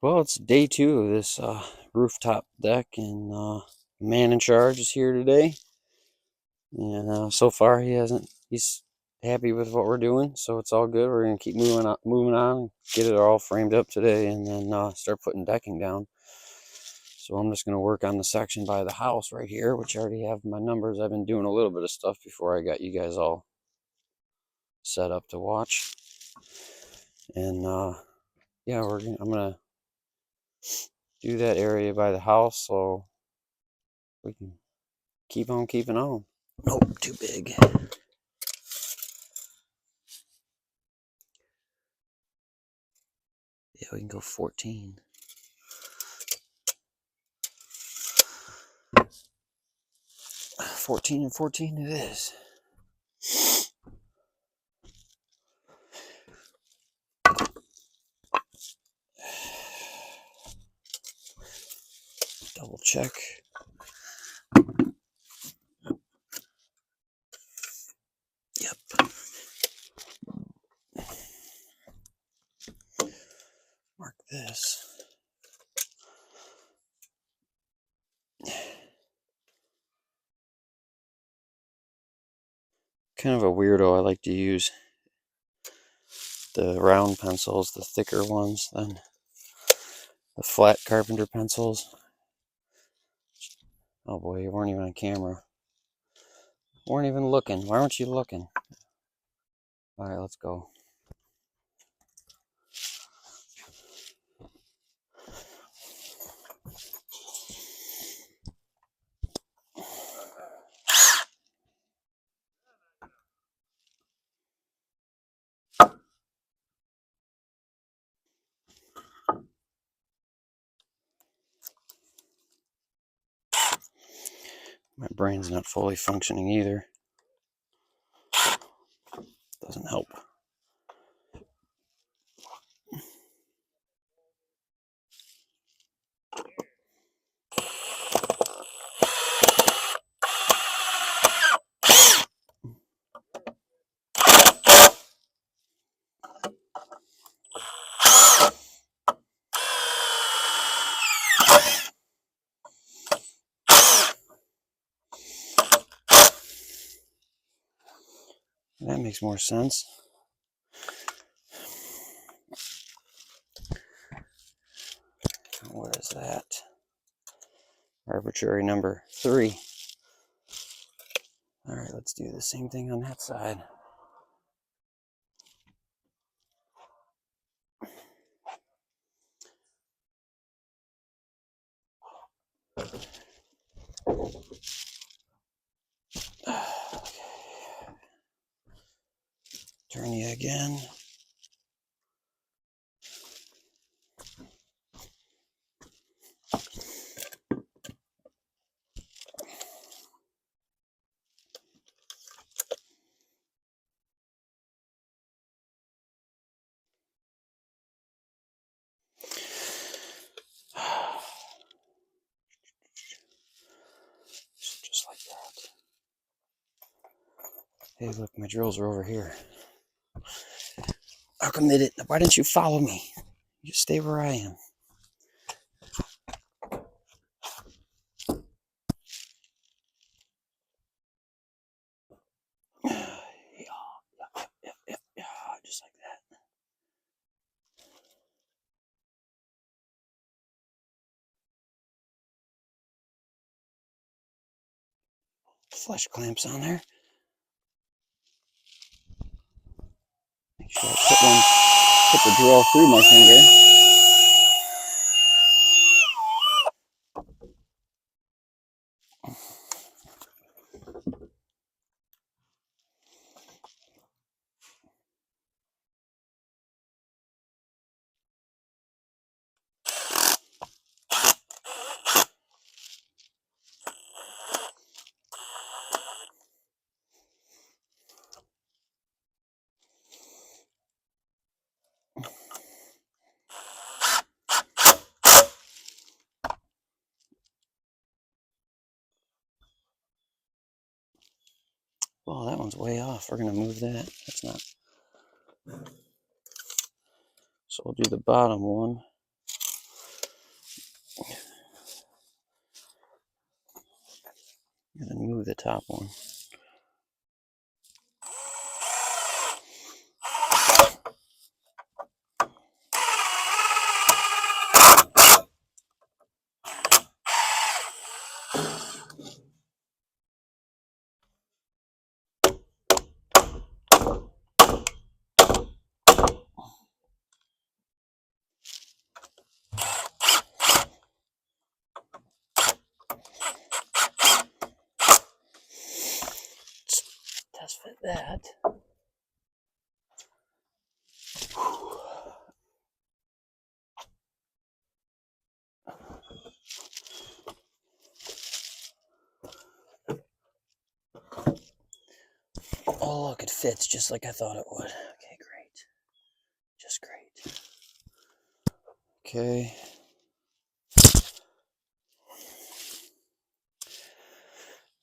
Well, it's day 2 of this rooftop deck, and man in charge is here today. And so far, he's happy with what we're doing, so it's all good. We're gonna keep moving on, get it all framed up today, and then start putting decking down. So I'm just gonna work on the section by the house right here, which I already have my numbers. I've been doing a little bit of stuff before I got you guys all set up to watch. And yeah, I'm gonna do that area by the house so we can keep on keeping on. Nope, too big. Yeah, we can go 14. 14 and 14 it is. Double check. Yep. Mark this. Kind of a weirdo. I like to use the round pencils, the thicker ones, than the flat carpenter pencils. Oh boy, you weren't even on camera. Weren't even looking. Why weren't you looking? All right, let's go. My brain's not fully functioning either. Doesn't help. That makes more sense. What is that? Arbitrary number 3. All right, let's do the same thing on that side. Turn you again. Just like that. Hey, look, my drills are over here. How come they didn't? Why didn't you follow me? You stay where I am. Yeah, just like that. Flesh clamps on there. Make sure I put the drill through my finger. Well, that one's way off. We're going to move that. That's not. So we'll do the bottom one. I'm gonna move the top one. Test fit that. Oh, look, it fits just like I thought it would. Okay, great. Just great. Okay.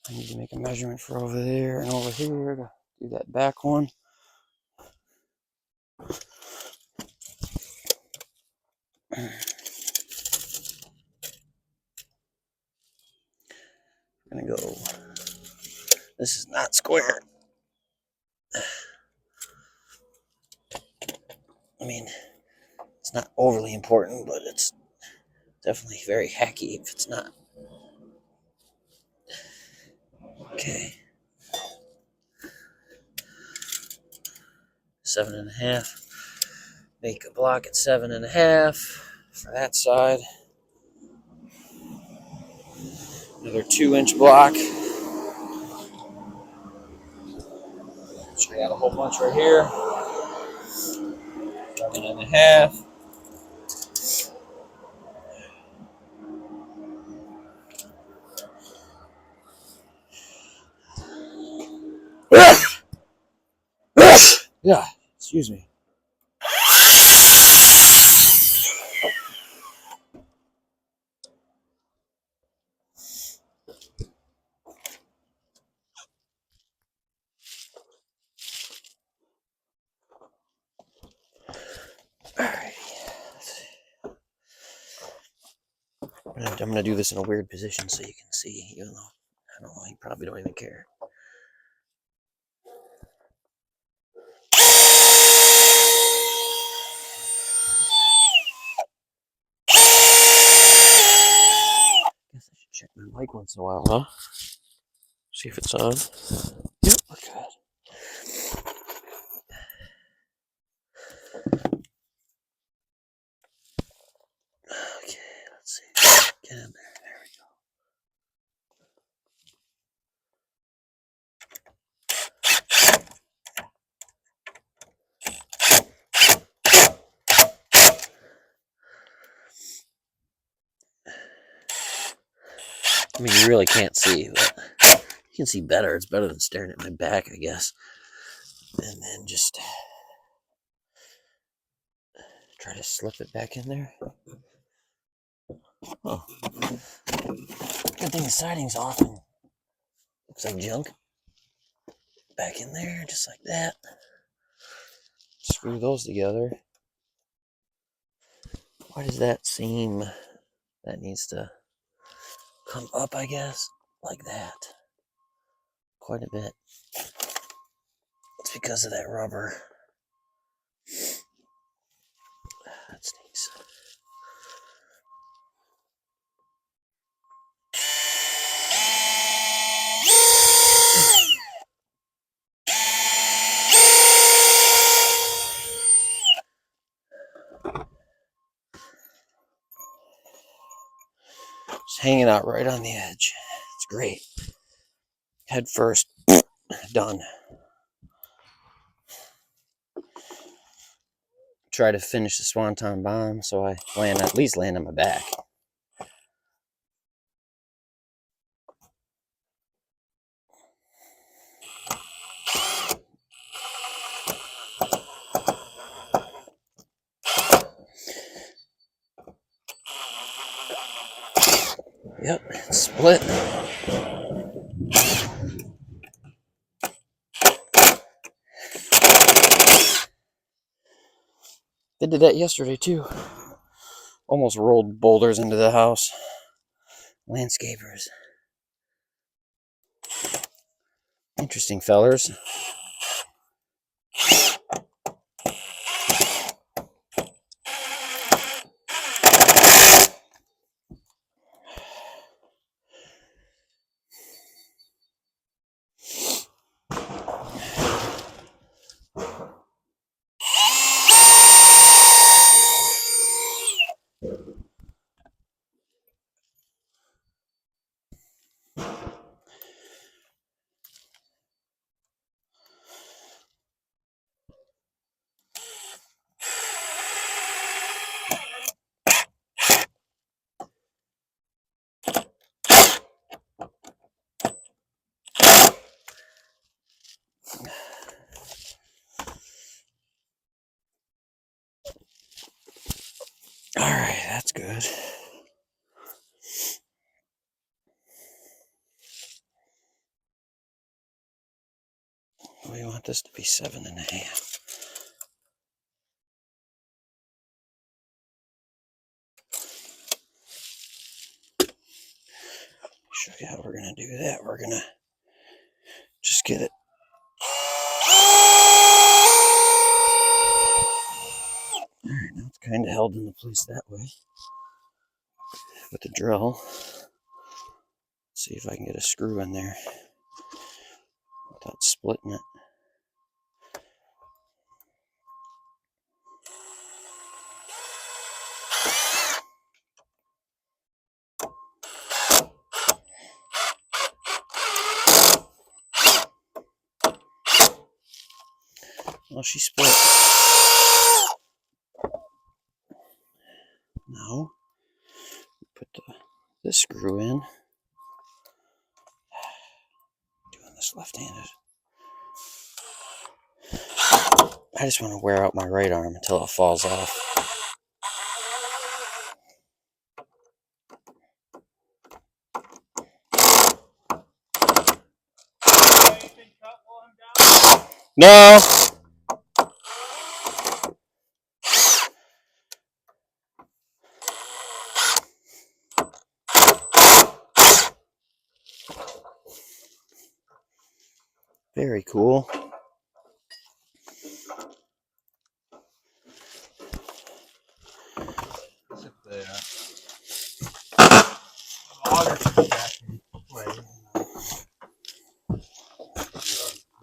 I need to make a measurement for over there and over here to do that back one. I'm gonna go. This is not square. I mean, it's not overly important, but it's definitely very hacky if it's not. Okay. 7.5. Make a block at 7.5 for that side. Another 2-inch block. So I got a whole bunch right here. 7.5. Yeah, excuse me. Alright. I'm gonna do this in a weird position so you can see, even though I don't know, you probably don't even care. Guess I should check my mic once in a while, huh? See if it's on. Yep, we're good. Okay, let's see. Get in there. There we go. I mean, you really can't see, but you can see better. It's better than staring at my back, I guess. And then just try to slip it back in there. Oh. Good thing the siding's off and looks like junk. Back in there, just like that. Screw those together. Why does that seem... That needs to come up, I guess, like that. Quite a bit. It's because of that rubber. That stinks. It's hanging out right on the edge. It's great. Head first. Done. Try to finish the swanton bomb so I at least land on my back. Yep, it's split. They did that yesterday too. Almost rolled boulders into the house. Landscapers. Interesting fellers. Alright, that's good. We want this to be 7.5. Show you how we're gonna do that. We're gonna just get it. Alright, now it's kind of held into place that way with the drill. Let's see if I can get a screw in there without splitting it. Well, she split. Now, put this screw in. Doing this left-handed. I just want to wear out my right arm until it falls off. No! Very cool.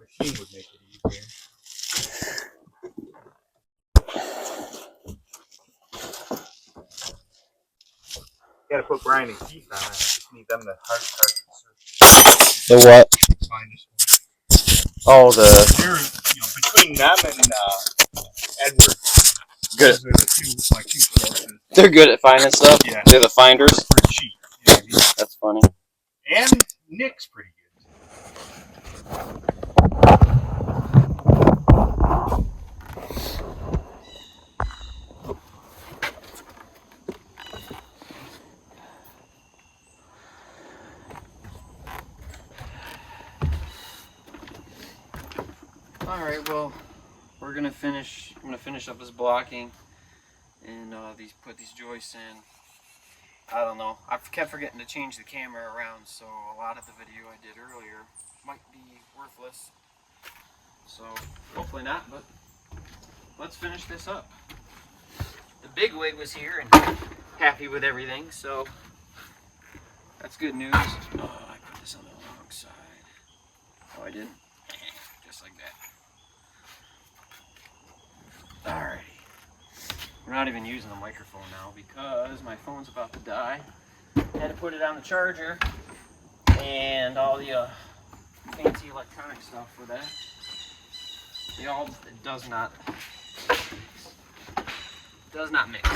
Machine would make it easier. You gotta put grinding teeth on it. Just need them to hard. The what? Find this Oh, the... between them and Edward. Good. Those are my two sources. They're good at finding stuff? Yeah. They're the finders? Pretty cheap. You know what I mean? That's funny. And Nick's pretty good. Alright, well, I'm gonna finish up this blocking and put these joists in. I don't know. I kept forgetting to change the camera around, so a lot of the video I did earlier might be worthless. So hopefully not, but let's finish this up. The big wig was here and happy with everything, so that's good news. Oh, I put this on the wrong side. Oh, I didn't. Just like that. Alrighty. We're not even using the microphone now because my phone's about to die. Had to put it on the charger and all the fancy electronic stuff for that. It does not mix.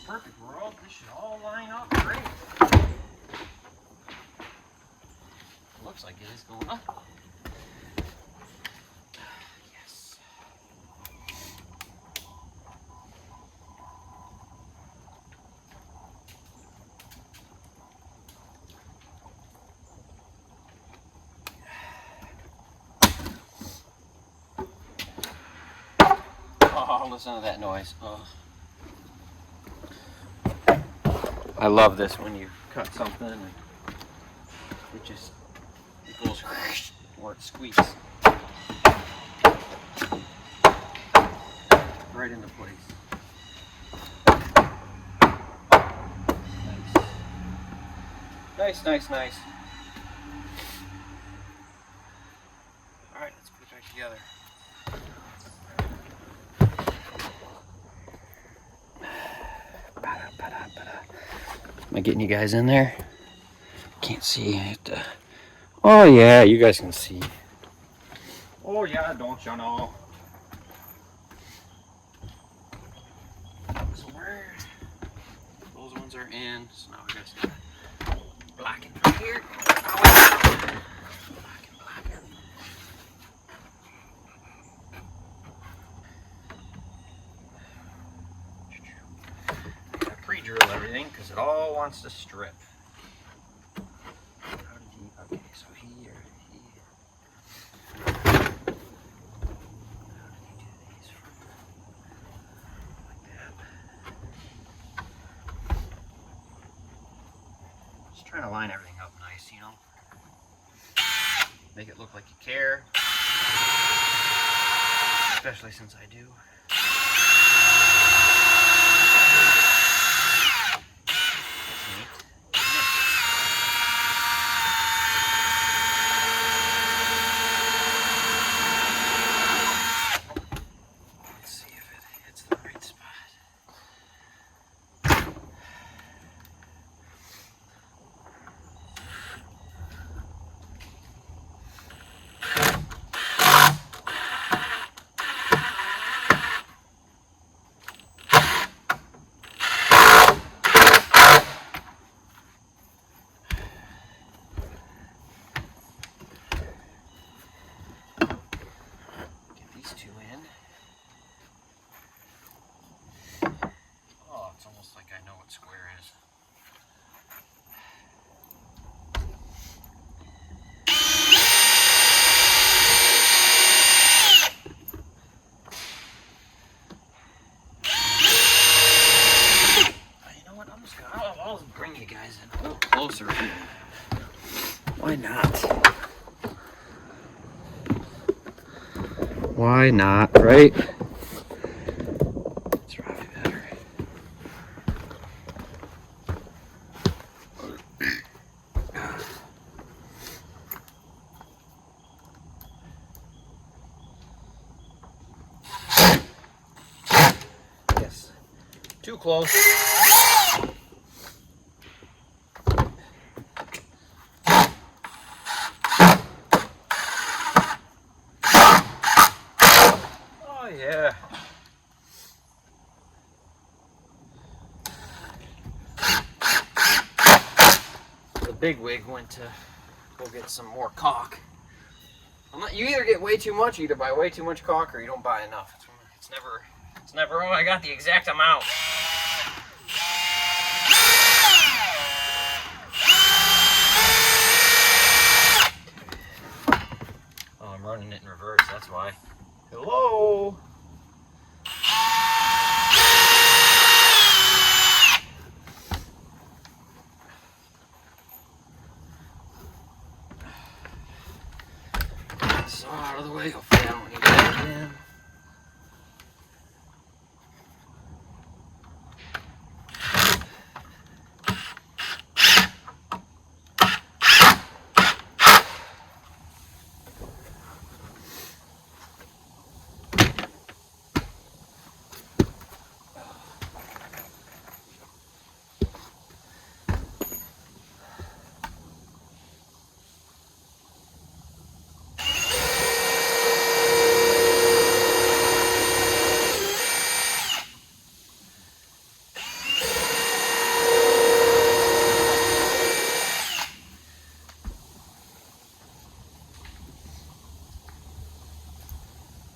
Perfect world. This should all line up great. Looks like it is going up. Yes. Oh, listen to that noise. Oh. I love this when you cut something and it goes or it squeaks right into place. Nice, nice, nice. All right, let's put it back together. Am I getting you guys in there? Can't see. Oh yeah, you guys can see. Oh yeah, don't you know? So where those ones are in. So now we got to blacken from here. Blacken. Pre-drill everything because it all wants to strip. Okay, so here. How did you do these like that? Just trying to line everything up nice, you know. Make it look like you care. Especially since I do. Square is. You know what? I'll bring you guys in a little closer. Why not? Why not, right? That's probably better. Yes. Too close. Oh yeah. The big wig went to go get some more caulk. You either get way too much, you either buy way too much caulk, or you don't buy enough. It's never, oh, I got the exact amount. Oh, I'm running it in reverse, that's why. Hello? Saw out of the way, hopefully I don't need that again.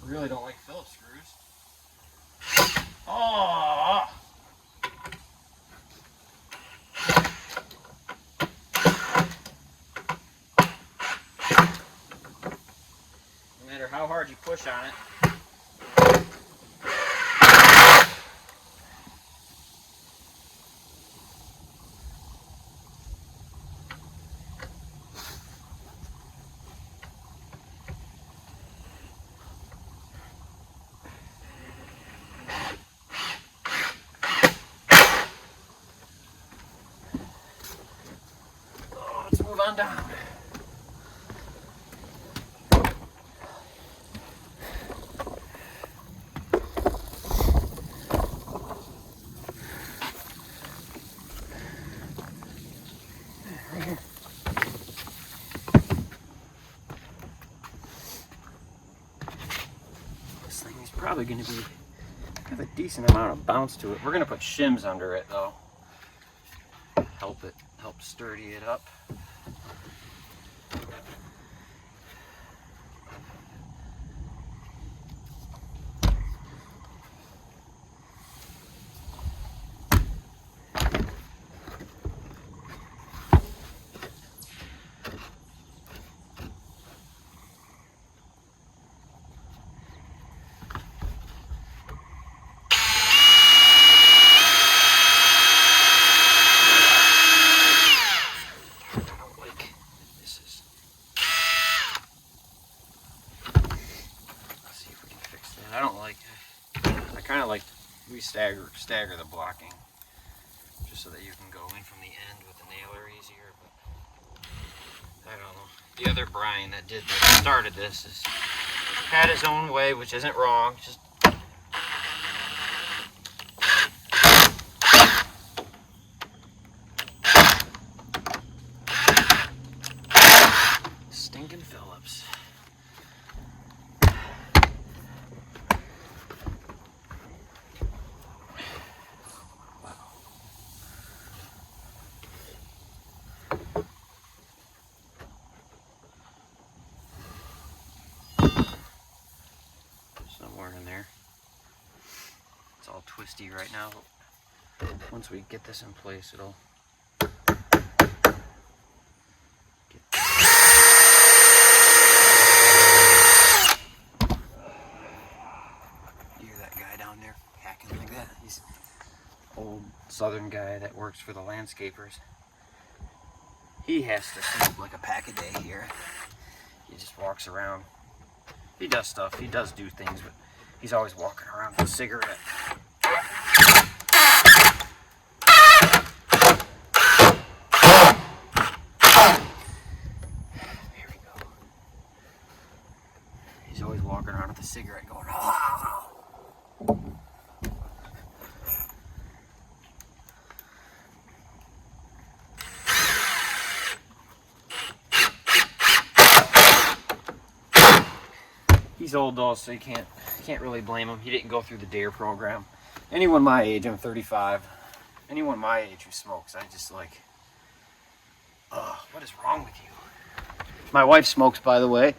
I really don't like Phillips screws. Oh! No matter how hard you push on it. on down. Right here. This thing is probably going to have a decent amount of bounce to it. We're going to put shims under it though. Help sturdy it up. I don't like, I kind of like, we stagger the blocking just so that you can go in from the end with the nailer easier, but I don't know. The other Brian that started this had his own way, which isn't wrong, just stinking Phillips. Somewhere in there. It's all twisty right now, but once we get this in place, it'll get. You hear that guy down there hacking like that? He's an old southern guy that works for the landscapers. He has to smoke like a pack a day here. He just walks around. He does stuff, he does do things, but he's always walking around with a cigarette. Here we go. He's always walking around with a cigarette going, ah. He's old though, so you can't really blame him. He didn't go through the DARE program. Anyone my age, I'm 35. Anyone my age who smokes, I just like, what is wrong with you? My wife smokes, by the way,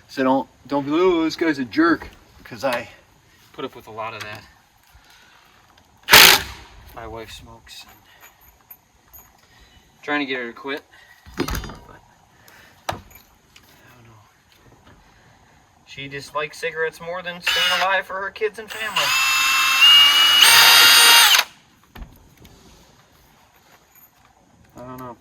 so don't be, oh, this guy's a jerk, because I put up with a lot of that. My wife smokes. And trying to get her to quit, but she just likes cigarettes more than staying alive for her kids and family. I don't know.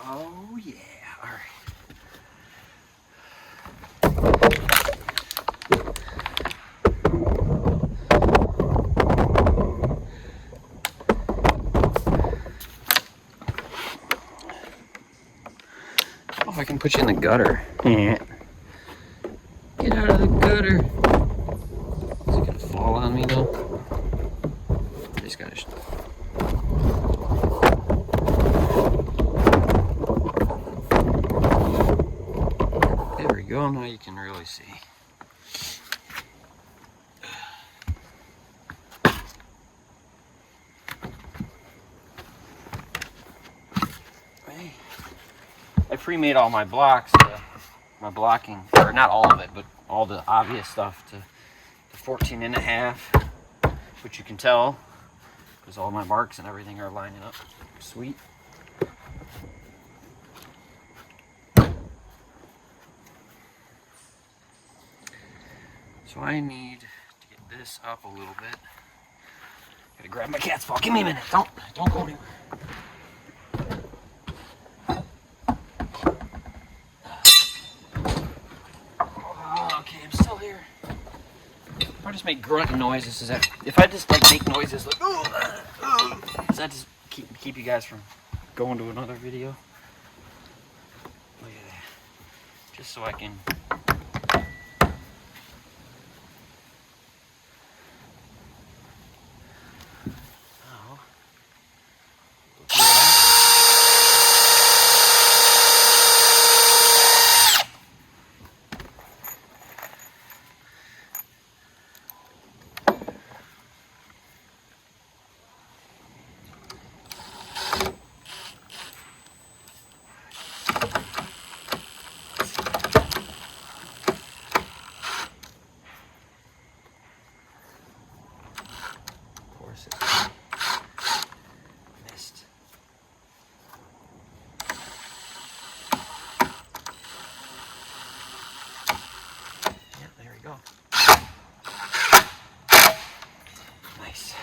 Oh yeah, all right. Oh, I can put you in the gutter. Yeah. Get out of the gutter. Is it gonna fall on me though? I just gotta. There we go. Now you can really see. I pre-made all my blocks, my blocking, or not all of it, but all the obvious stuff to 14.5, which you can tell because all my marks and everything are lining up sweet. So I need to get this up a little bit. Gotta grab my cat's paw. Give me a minute. Don't go anywhere. I just make grunting noises. Is that if I just like make noises like does that just keep you guys from going to another video? Look at that. Just so I can. Oh. Of course it missed. Yeah, there we go. Nice.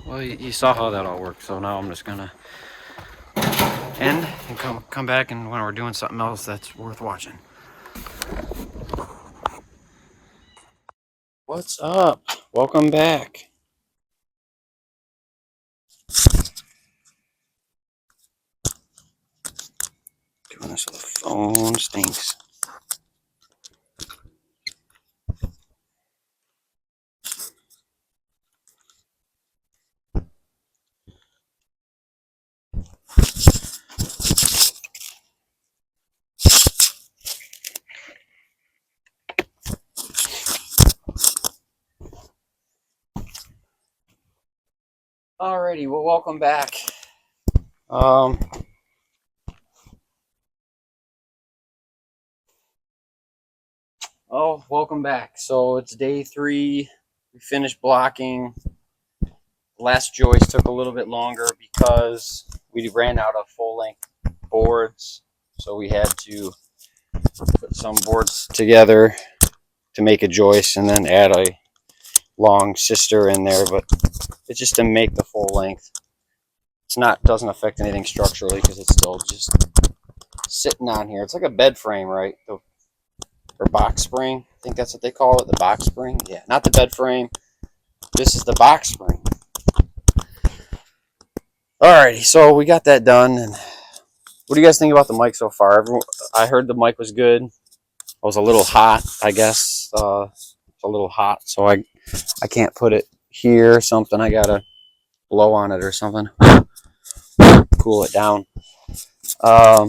Well, you saw how that all worked, so now I'm just gonna end and come back and when we're doing something else that's worth watching. What's up? Welcome back. Doing this with the phone stinks. Alrighty, well, welcome back. Welcome back. So it's day 3. We finished blocking. The last joist took a little bit longer because we ran out of full-length boards. So we had to put some boards together to make a joist and then add a long sister in there. But it's just to make the full length. It's not, doesn't affect anything structurally because it's still just sitting on here. It's like a bed frame, right? Or box spring. I think that's what they call it, the box spring. Yeah, not the bed frame. This is the box spring. Alrighty, so we got that done. And what do you guys think about the mic so far? I heard the mic was good. I was a little hot, I guess. It's a little hot, so I can't put it here or something. I gotta blow on it or something. Cool it down. I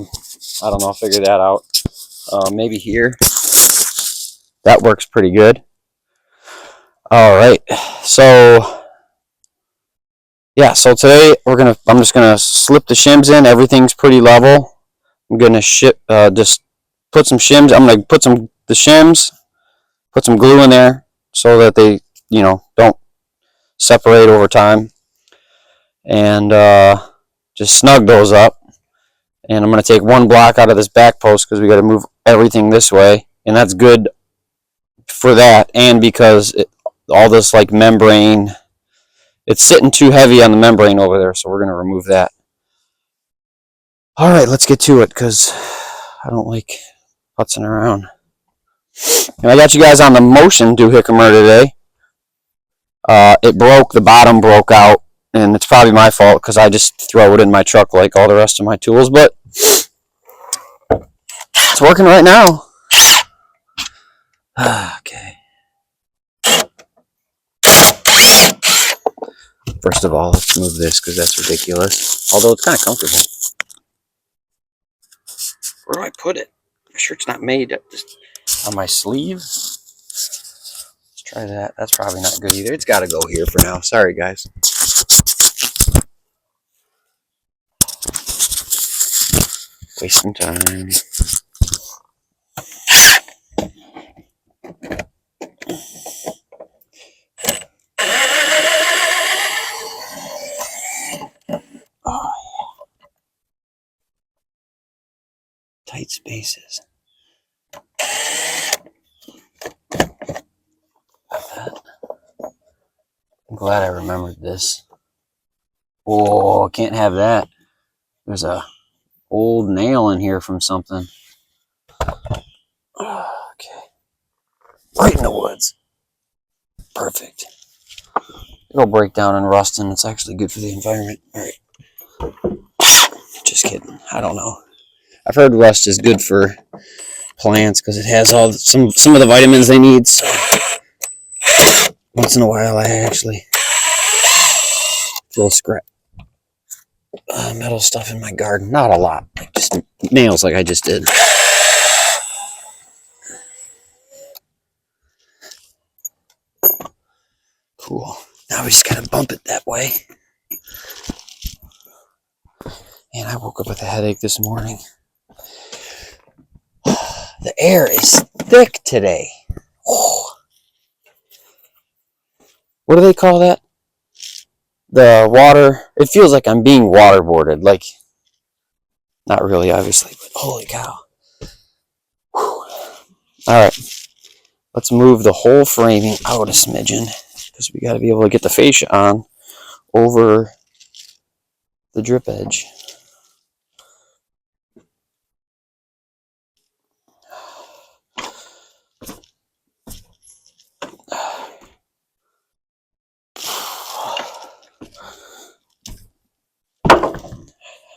don't know. I'll figure that out. Maybe here. That works pretty good. All right. So yeah. So today I'm just gonna slip the shims in. Everything's pretty level. I'm gonna just put some shims. I'm gonna put the shims, put some glue in there so that they don't separate over time, and just snug those up. And I'm going to take one block out of this back post because we got to move everything this way. And that's good for that. And because all this like membrane, it's sitting too heavy on the membrane over there. So we're going to remove that. All right, let's get to it because I don't like putzing around. And I got you guys on the motion do Hickomer today. It broke, the bottom broke out. And it's probably my fault because I just throw it in my truck like all the rest of my tools. But it's working right now. Okay. First of all, let's move this because that's ridiculous. Although it's kind of comfortable. Where do I put it? My shirt's not made just on my sleeve. Let's try that. That's probably not good either. It's got to go here for now. Sorry, guys. Wasting time. aces. I'm glad I remembered this. Oh, can't have that. There's a old nail in here from something. Okay. Right in the woods. Perfect. It'll break down and rust, and it's actually good for the environment. All right. Just kidding. I don't know. I've heard rust is good for plants because it has all some of the vitamins they need. So once in a while, I actually feel scrap metal stuff in my garden. Not a lot, like just nails, like I just did. Cool. Now we just gotta bump it that way. And I woke up with a headache this morning. The air is thick today. Oh. What do they call that? The water. It feels like I'm being waterboarded. Like, not really, obviously, but holy cow. Whew. All right. Let's move the whole framing out a smidgen because we got to be able to get the fascia on over the drip edge.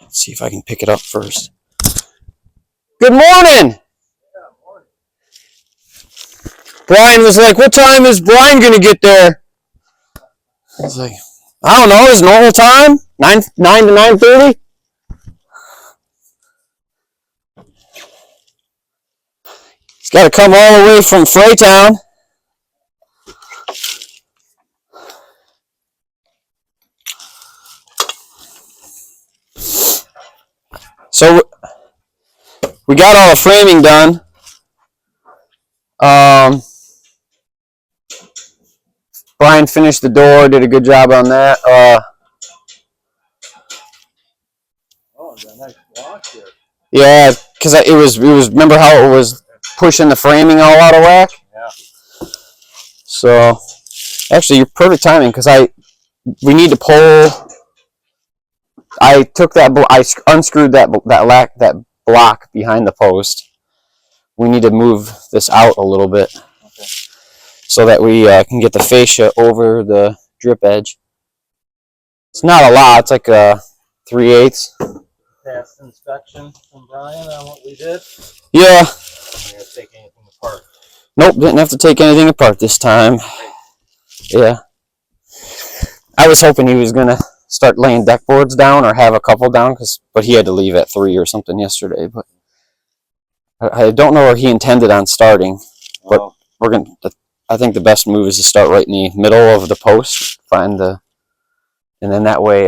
Let's see if I can pick it up first. Good morning! Brian was like, what time is Brian going to get there? I was like, I don't know, his normal time? 9 to 9:30? He's got to come all the way from Freytown. So, we got all the framing done. Brian finished the door, did a good job on that. The nice block here. Yeah, because it was, remember how it was pushing the framing all out of whack? Yeah. So, actually, you're perfect timing because we need to pull. I took that, I unscrewed that block behind the post. We need to move this out a little bit, okay, so that we can get the fascia over the drip edge. It's not a lot. It's like 3/8. Past inspection from Brian on what we did. Yeah. We didn't take anything apart. Nope, didn't have to take anything apart this time. Yeah. I was hoping he was gonna start laying deck boards down or have a couple down, but he had to leave at 3 or something yesterday. But I don't know where he intended on starting. But we're gonna. I think the best move is to start right in the middle of the post, and then that way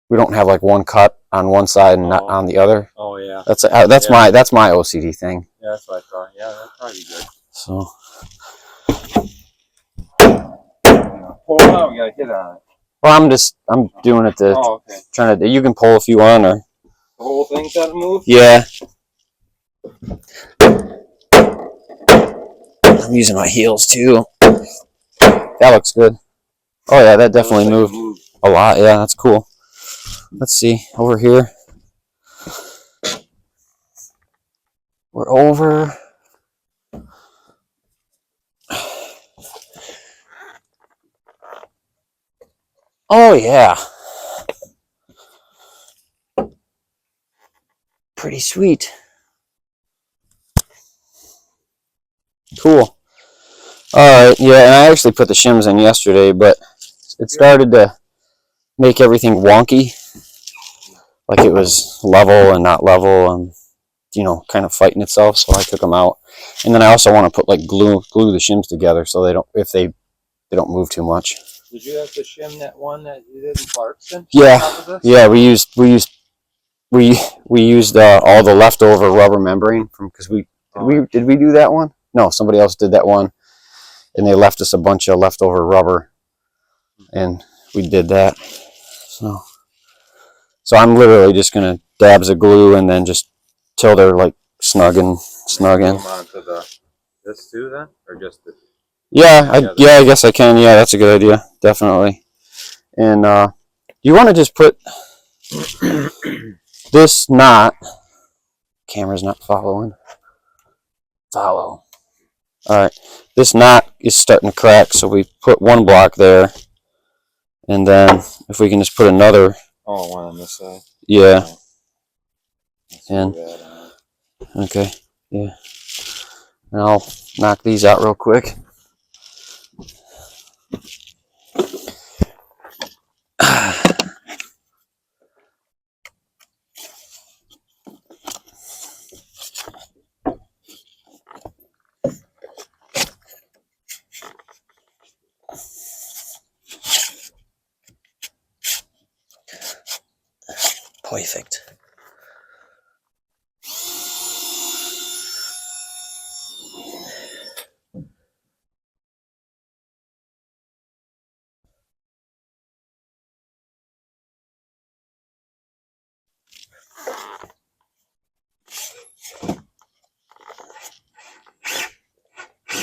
we don't have like one cut on one side and not on the other. Oh yeah. That's my OCD thing. Yeah, that's what I thought. Yeah, that'd probably be good. So. Pull it out, we gotta hit on it. Well, I'm doing it to trying to. You can pull if you want, or the whole thing's got to move. Yeah. I'm using my heels too. That looks good. Oh yeah, that definitely moved a lot. Yeah, that's cool. Let's see over here. We're over. Oh yeah. Pretty sweet. Cool. Alright, yeah, and I actually put the shims in yesterday, but it started to make everything wonky. Like it was level and not level and, kind of fighting itself, so I took them out. And then I also want to put like glue the shims together so they don't move too much. Did you have to shim that one that you did in Clarkston? Yeah, we used all the leftover rubber membrane from did we do that one? No, somebody else did that one, and they left us a bunch of leftover rubber, and we did that. So I'm literally just gonna dabs of glue and then just till they're like snug in. Glue them onto this too, then, or just the? Yeah, I guess I can. Yeah, that's a good idea. Definitely. And you want to just put this knot. Camera's not following. Follow. All right. This knot is starting to crack, so we put one block there, and then if we can just put another. Oh, one on this side. Yeah. Okay. And okay. Yeah. And I'll knock these out real quick. Perfect.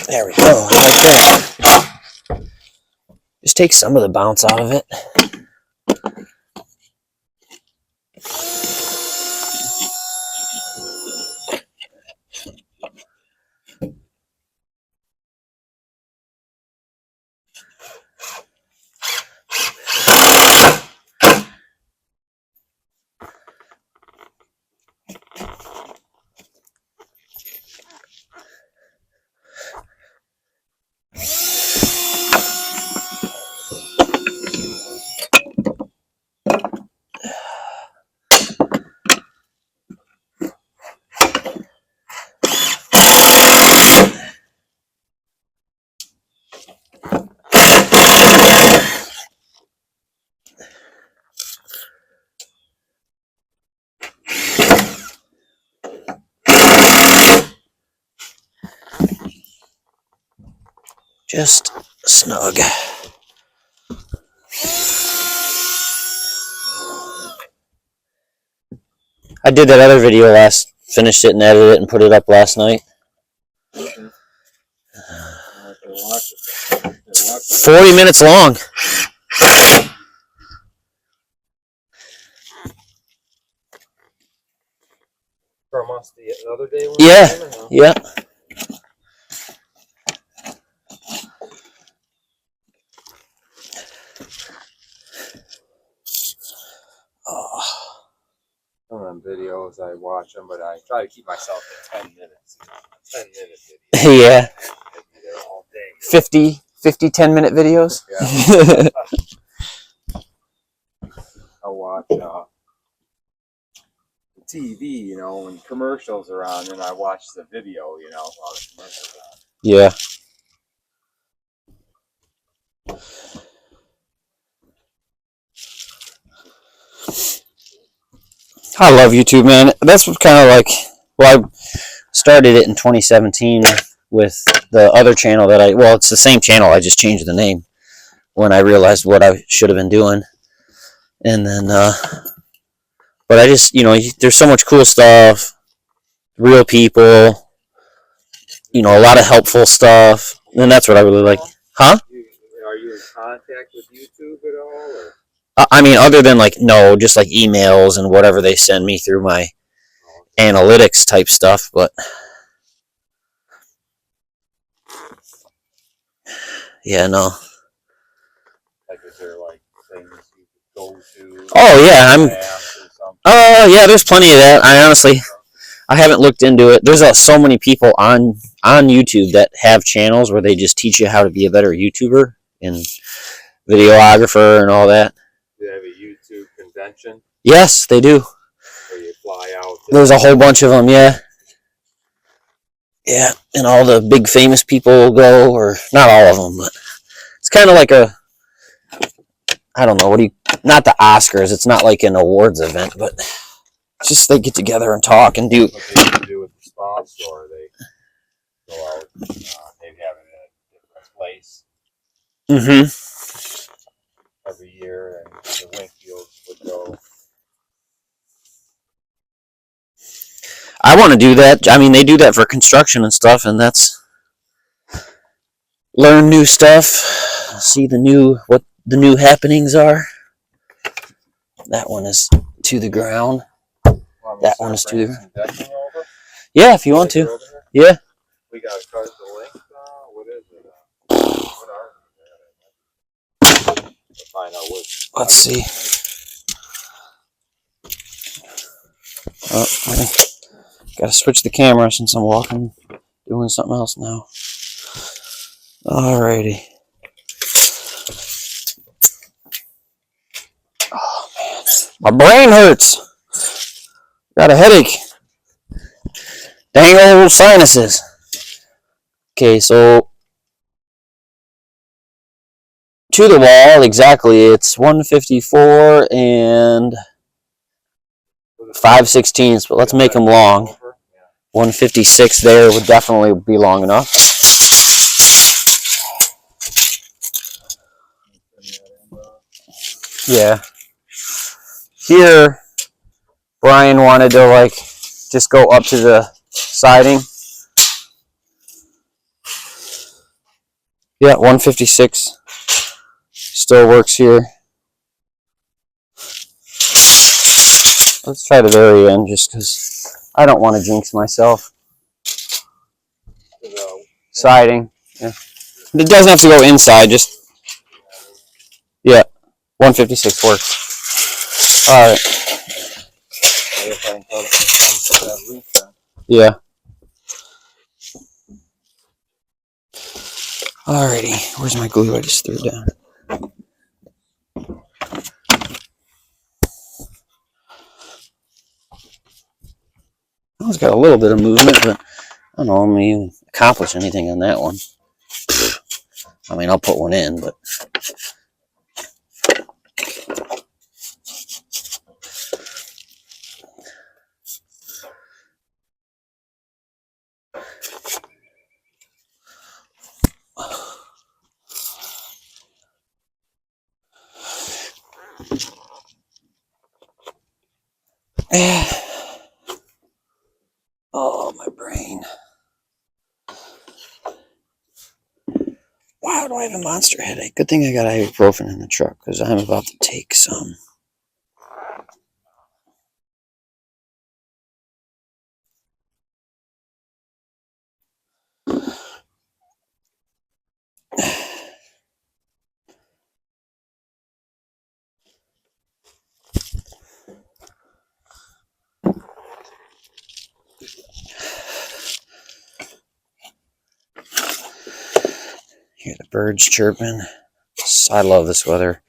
There we go. Like that. Just take some of the bounce out of it. Just snug. I did that other video finished it and edited it and put it up last night. 40 minutes long. From us the other day? Yeah, yeah. Oh. Some of them videos, I watch them, but I try to keep myself at 10 minutes. 10-minute videos. Yeah. All day. 50 10-minute videos? Yeah. I'll watch TV, when commercials are on, and I watch the video, while the commercials are on. Yeah. I love YouTube, man. That's what kind of like, well, I started it in 2017 with the other channel it's the same channel, I just changed the name when I realized what I should have been doing. And then, but I just, there's so much cool stuff, real people, a lot of helpful stuff, and that's what I really like. Huh? Are you in contact with YouTube at all? Or? I mean, other than no, just like emails and whatever they send me through my analytics type stuff, but yeah, no. Is there things you could go to? Oh yeah, yeah. There's plenty of that. I haven't looked into it. There's so many people on YouTube that have channels where they just teach you how to be a better YouTuber and videographer and all that. Do they have a YouTube convention? Yes, they do. Where you fly out? There's a whole bunch of them, yeah. Yeah, and all the big famous people go, or not all of them, but it's kind of like I don't know, not the Oscars, it's not like an awards event, but it's just they get together and talk and do. What they do with the spots, or they go out, they have it at a different place. Mm-hmm. Every year, and the Winkfields would go. I want to do that. I mean, they do that for construction and stuff, and that's learn new stuff, see what the new happenings are. That one is to the ground. That one is to the. Yeah, if you want to. Yeah. We got to cut the length. What is it? What are they? To find out which. Let's see. Oh, I gotta switch the camera since I'm doing something else now. Alrighty. Oh man, my brain hurts. Got a headache. Dang old sinuses. Okay, so to the wall exactly. It's 154 and 5/16, but let's make them long. 156 there would definitely be long enough. Yeah. Here, Brian wanted to like just go up to the siding. Yeah, 156 still works here. Let's try the very end just because I don't want to jinx myself. Siding. Yeah. It doesn't have to go inside, just. Yeah, 156 works. Alright. Yeah. Alrighty, where's my glue? I just threw it down. Oh, it's got a little bit of movement, but I don't know, I'm going to even accomplish anything on that one. I mean, I'll put one in, but. Oh, my brain. Why do I have a monster headache? Good thing I got ibuprofen in the truck because I'm about to take some. Hear the birds chirping. I love this weather.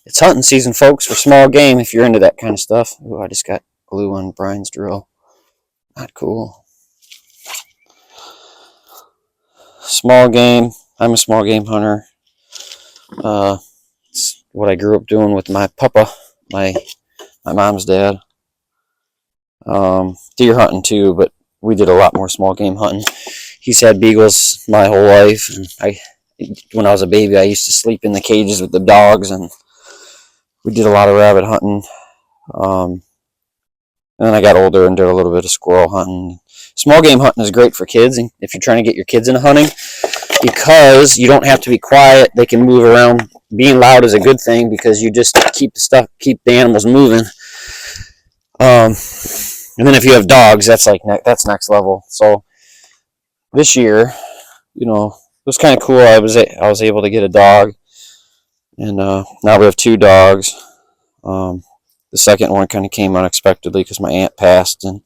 It's hunting season, folks, for small game if you're into that kind of stuff. Ooh, I just got glue on Brian's drill. Not cool. Small game. I'm a small game hunter. It's what I grew up doing with my papa, my mom's dad. Deer hunting too, but we did a lot more small game hunting. He's had beagles my whole life, and when I was a baby, I used to sleep in the cages with the dogs, and we did a lot of rabbit hunting. And then I got older and did a little bit of squirrel hunting. Small game hunting is great for kids, and if you're trying to get your kids into hunting, because you don't have to be quiet. They can move around. Being loud is a good thing because you just keep the animals moving. And then if you have dogs, that's next level. So this year, it was kind of cool. I was able to get a dog, and now we have two dogs. The second one kind of came unexpectedly because my aunt passed, and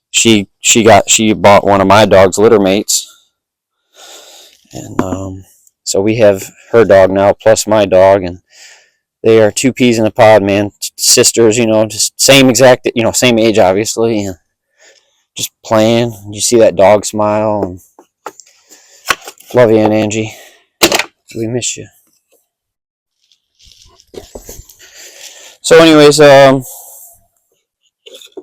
she bought one of my dog's litter mates, and so we have her dog now plus my dog, and they are two peas in a pod, man. Sisters, just same age, obviously, and just playing. You see that dog smile, and love you, Aunt Angie. We miss you. So, anyways,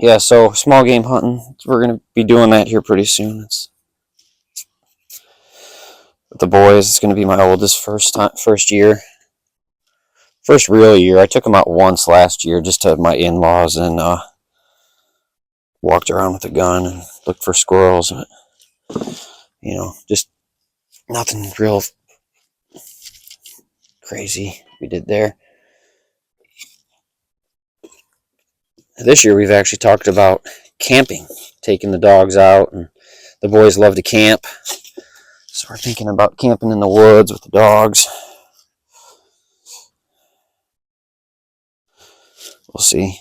yeah. So small game hunting. We're gonna be doing that here pretty soon. It's with the boys. It's gonna be my oldest first year. First real year. I took him out once last year just to my in-laws, and walked around with a gun and looked for squirrels, but, you know, just nothing real crazy we did there. This year we've actually talked about camping, taking the dogs out, and the boys love to camp. So we're thinking about camping in the woods with the dogs. We'll see.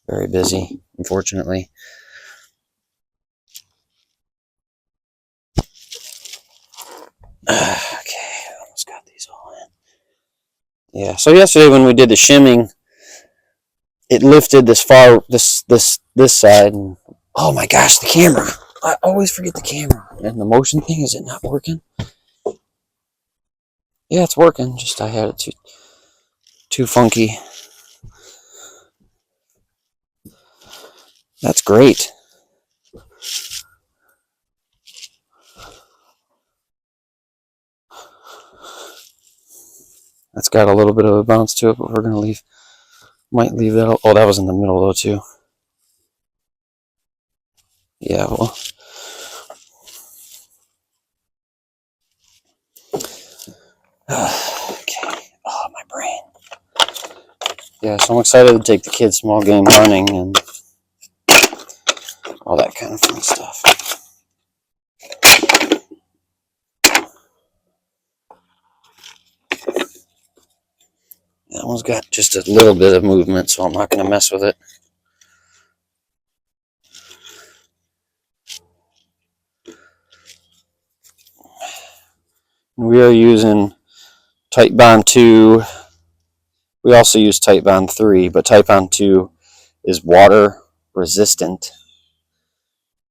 Very busy, unfortunately. Okay, almost got these all in. Yeah, so yesterday when we did the shimming, it lifted this side, and oh my gosh, the camera. I always forget the camera. And the motion thing, is it not working? Yeah, it's working, just I had it too funky. That's great. That's got a little bit of a bounce to it, but we're gonna might leave that. Oh, that was in the middle though too. Yeah, well. Okay. Oh, my brain. Yeah, so I'm excited to take the kids small game hunting and all that kind of fun stuff. That one's got just a little bit of movement, so I'm not going to mess with it. We are using Tight Bond 2. We also use Tight Bond 3, but Tight Bond 2 is water resistant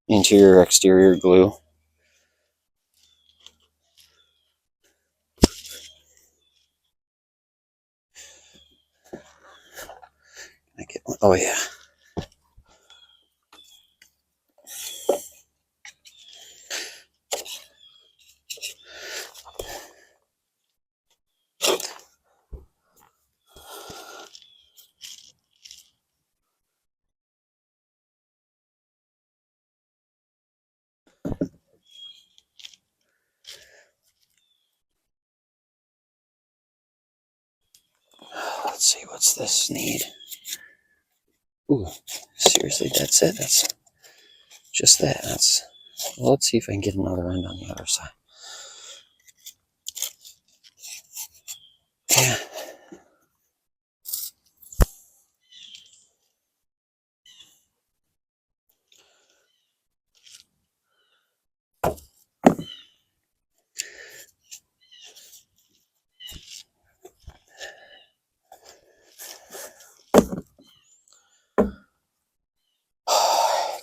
interior exterior glue. I get one. Oh yeah. Let's see, what's this need? Ooh, seriously, that's it? That's just that. Well, let's see if I can get another end on the other side. Yeah.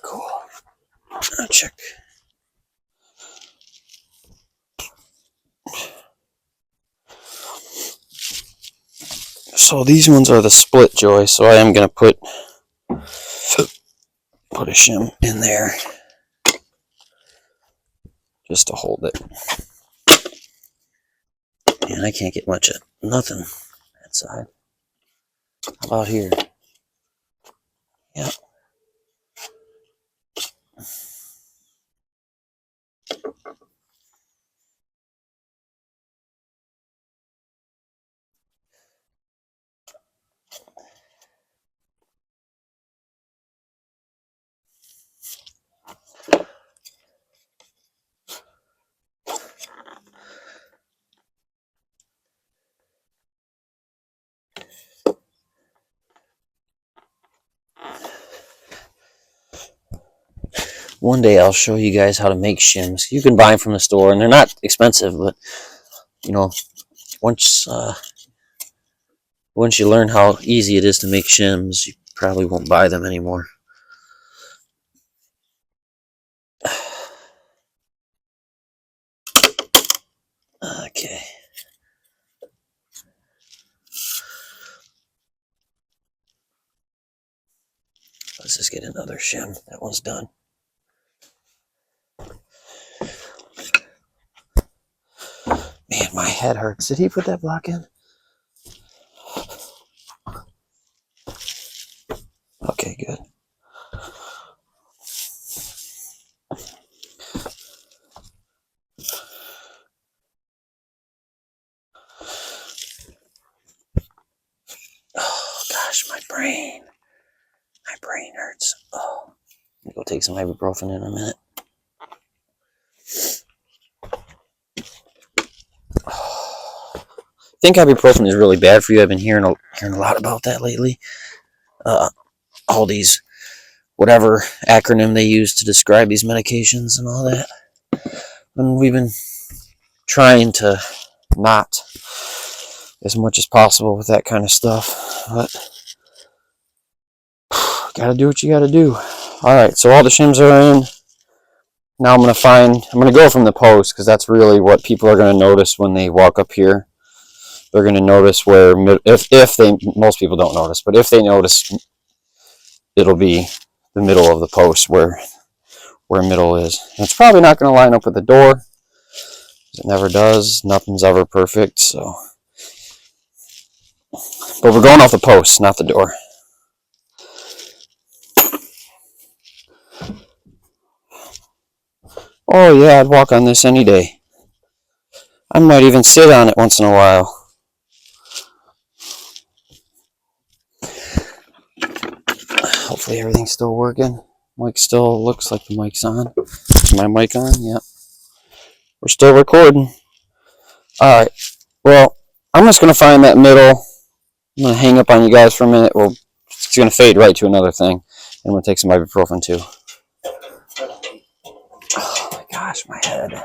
Cool. I'll check. So these ones are the split joy, so I am going to put a shim in there just to hold it. And I can't get much of nothing that side. How about here? Yep. One day I'll show you guys how to make shims. You can buy them from the store, and they're not expensive, but you know, once you learn how easy it is to make shims, you probably won't buy them anymore. Okay. Let's just get another shim. That one's done. Man, my head hurts. Did he put that block in? Okay, good. brain. My brain hurts. Oh, I'm gonna go take some ibuprofen in a minute. I think ibuprofen is really bad for you. I've been hearing a lot about that lately. All these, whatever acronym they use to describe these medications and all that. And we've been trying to not as much as possible with that kind of stuff. But gotta do what you gotta do. Alright, so all the shims are in. Now I'm gonna go from the post, because that's really what people are gonna notice when they walk up here. They're gonna notice where, if they, most people don't notice, but if they notice, it'll be the middle of the post where middle is. And it's probably not gonna line up with the door. It never does. Nothing's ever perfect, so. But we're going off the post, not the door. Oh yeah, I'd walk on this any day. I might even sit on it once in a while. Hopefully everything's still working. Mic still looks like the mic's on. Is my mic on? Yep. We're still recording. Alright. Well, I'm just going to find that middle. I'm going to hang up on you guys for a minute. Well, it's going to fade right to another thing. And I'm going to take some ibuprofen too. Oh my gosh, my head.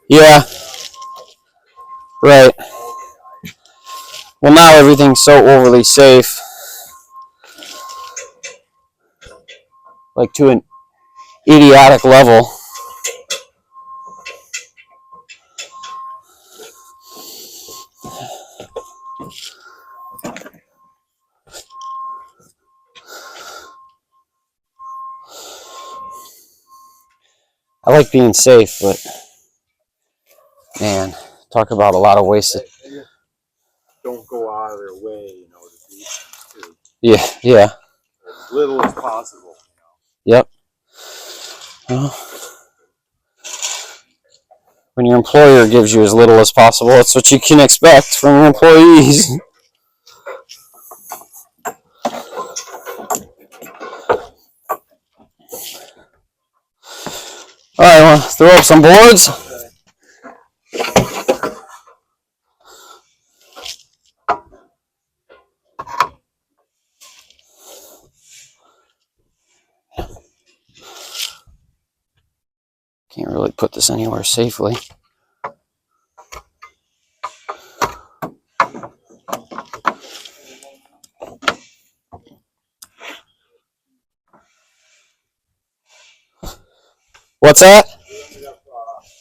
Yeah. Right. Well, now everything's so overly safe. Like to an idiotic level. I like being safe, but man, talk about a lot of wasted. Don't go out of their way, you know, to do things too. Yeah, yeah. As little as possible, you know. Yep. Well, when your employer gives you as little as possible, that's what you can expect from your employees. Alright, well, throw up some boards. Can't really put this anywhere safely. What's that?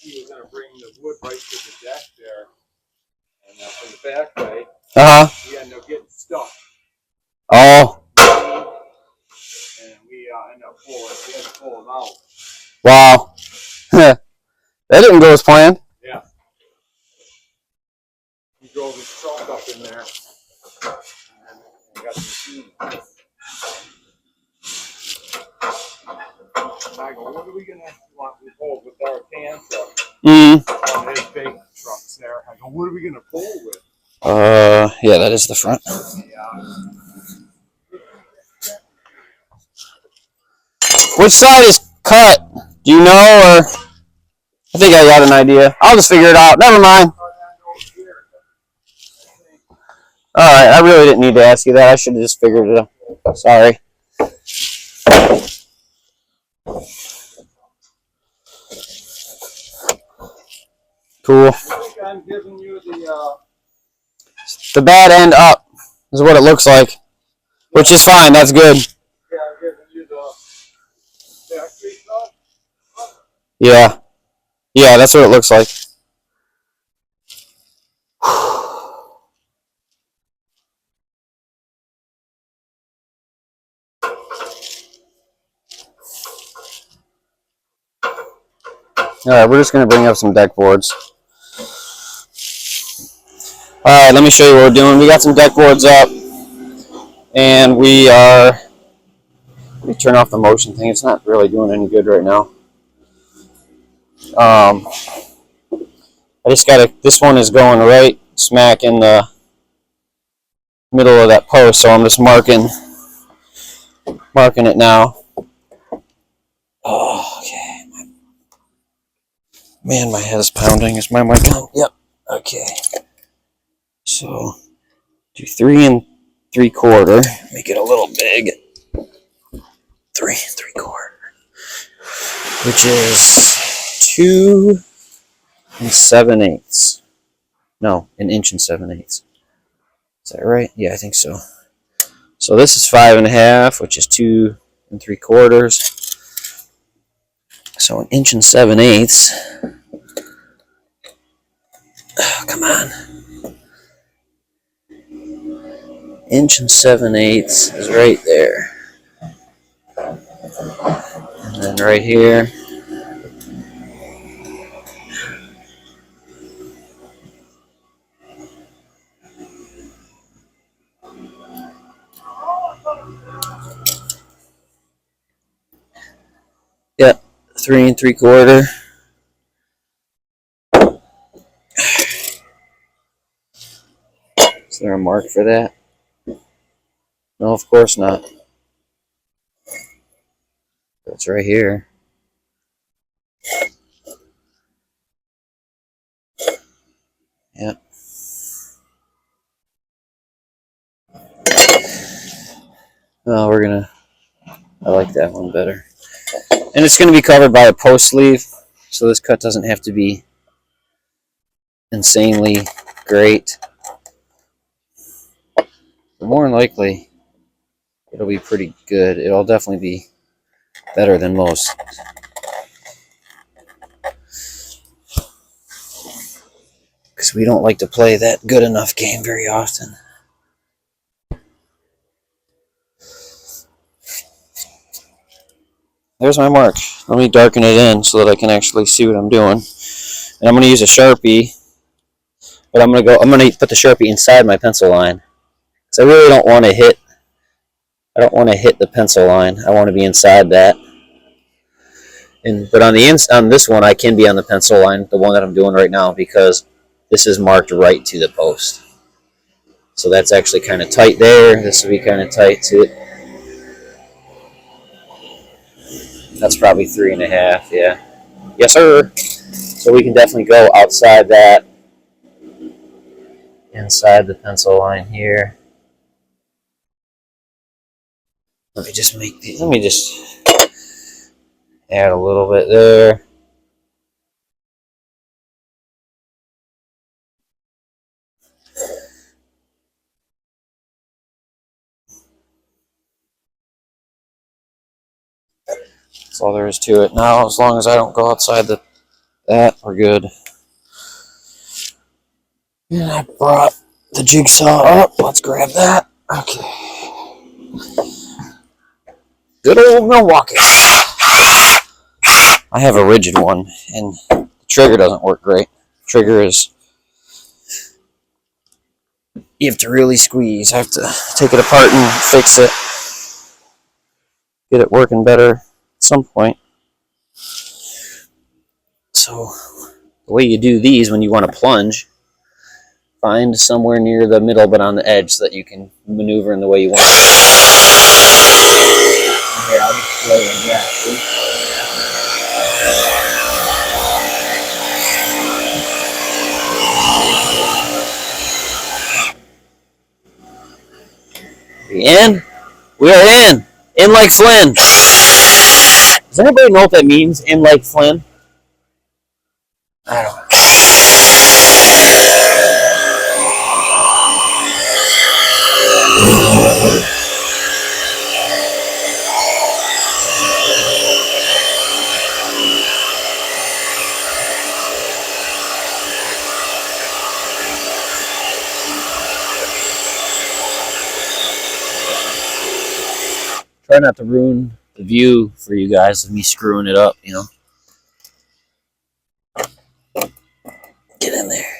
He was going to bring the wood right to the deck there, and from the back way, he ended up getting stuck. Oh. And we ended up we had to pull him out. Wow. That didn't go as planned. Yeah. He drove his truck up in there and got the machine. And I go, what are we going to pull with our can truck? On his big trucks there. I go, what are we going to pull with? Yeah, that is the front. Yeah. Which side is cut? Do you know, or? I think I got an idea. I'll just figure it out. Never mind. Alright, I really didn't need to ask you that. I should have just figured it out. Sorry. Cool. I'm giving you the bad end up is what it looks like. Which is fine, that's good. Yeah, I'm giving you the factory stuff. Yeah. Yeah, that's what it looks like. Alright, we're just going to bring up some deck boards. Alright, let me show you what we're doing. We got some deck boards up. And we are, let me turn off the motion thing. It's not really doing any good right now. I just gotta, this one is going right smack in the middle of that post, so I'm just marking it now. Oh, okay. Man, my head is pounding. Is my mic on? Yep. Okay. So, do 3 3/4. Make it a little big. 3 3/4. Which is 2 7/8. No, 1 7/8. Is that right? Yeah, I think so. So this is 5 1/2, which is 2 3/4. So 1 7/8. Oh, come on. 1 7/8 is right there. And then right here. Yep, 3 3/4. Is there a mark for that? No, of course not. It's right here. Yep. Oh, I like that one better. And it's gonna be covered by a post sleeve, so this cut doesn't have to be insanely great. But more than likely, it'll be pretty good. It'll definitely be better than most. Because we don't like to play that good enough game very often. There's my mark. Let me darken it in so that I can actually see what I'm doing. And I'm going to use a Sharpie, but I'm going to put the Sharpie inside my pencil line. Because I really don't want to hit the pencil line. I want to be inside that. But on this one, I can be on the pencil line, the one that I'm doing right now, because this is marked right to the post. So that's actually kind of tight there. This will be kind of tight too. That's probably 3 1/2, yeah. Yes, sir. So we can definitely go outside that, inside the pencil line here. Let me just add a little bit there. That's all there is to it. Now, as long as I don't go outside that, we're good. And I brought the jigsaw up. Let's grab that. Okay. Good old Milwaukee. I have a rigid one, and the trigger doesn't work great. Trigger is, you have to really squeeze. I have to take it apart and fix it. Get it working better at some point. So the way you do these when you want to plunge, find somewhere near the middle but on the edge so that you can maneuver in the way you want. Here, I'll just play like that. In? We are in. In like Flynn. Does anybody know what that means? In like Flynn? I don't know. Try not to ruin the view for you guys of me screwing it up, you know. Get in there.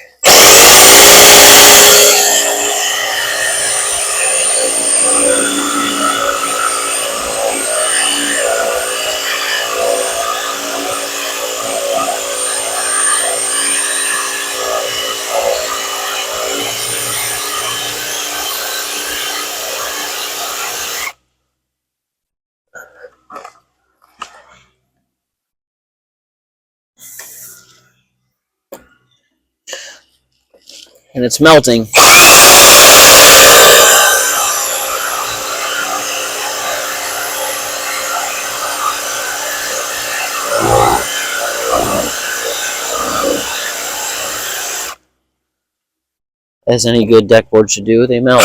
and it's melting. As any good deck board should do, they melt.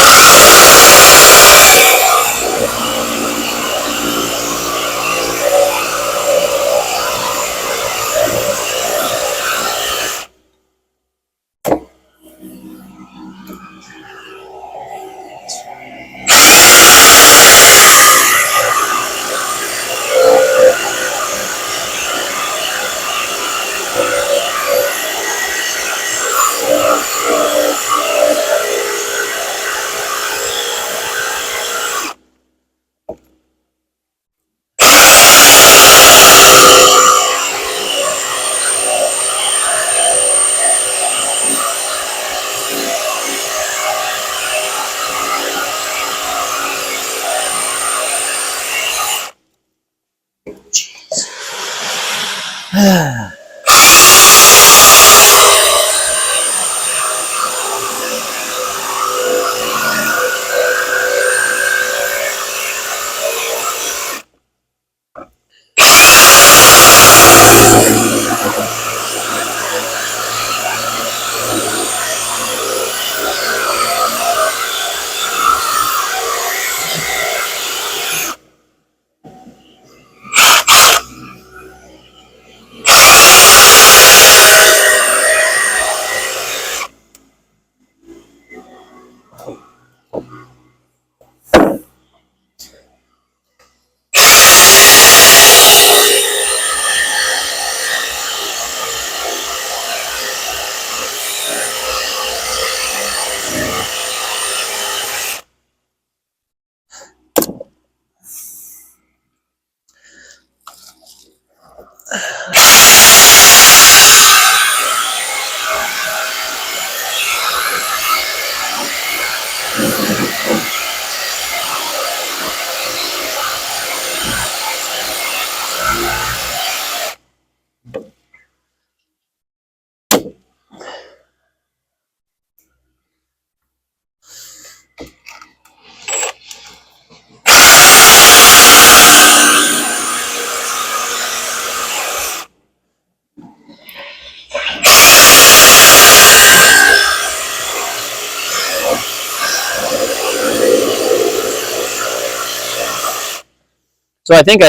So I think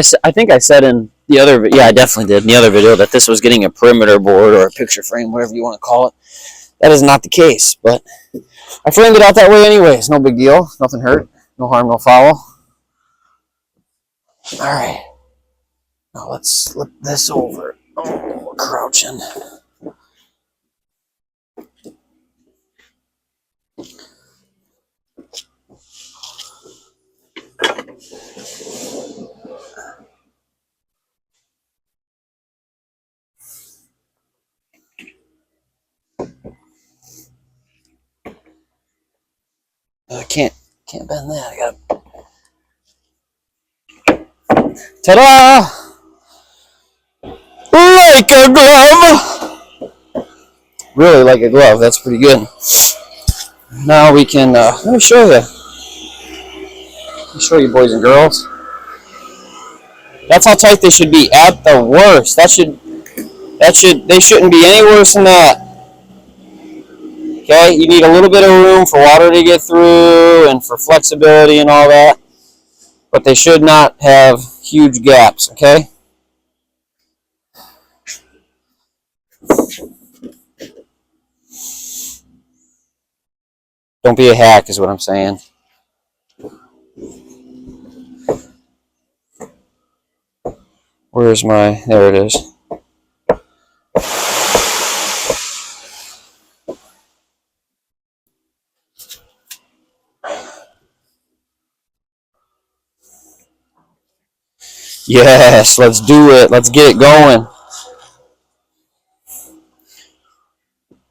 I said in the other, yeah, I definitely did in the other video that this was getting a perimeter board or a picture frame, whatever you want to call it. That is not the case, but I framed it out that way anyways. No big deal. Nothing hurt. No harm, no foul. All right. Now let's flip this over. Oh, crouching. I can't bend that. I gotta. Ta-da! Like a glove. Really like a glove. That's pretty good. Now we can. Let me show you. Let me show you, boys and girls. That's how tight they should be at the worst. They shouldn't be any worse than that. Okay, you need a little bit of room for water to get through and for flexibility and all that, but they should not have huge gaps, okay? Don't be a hack is what I'm saying. Where's my, there it is. Yes, let's do it. Let's get it going.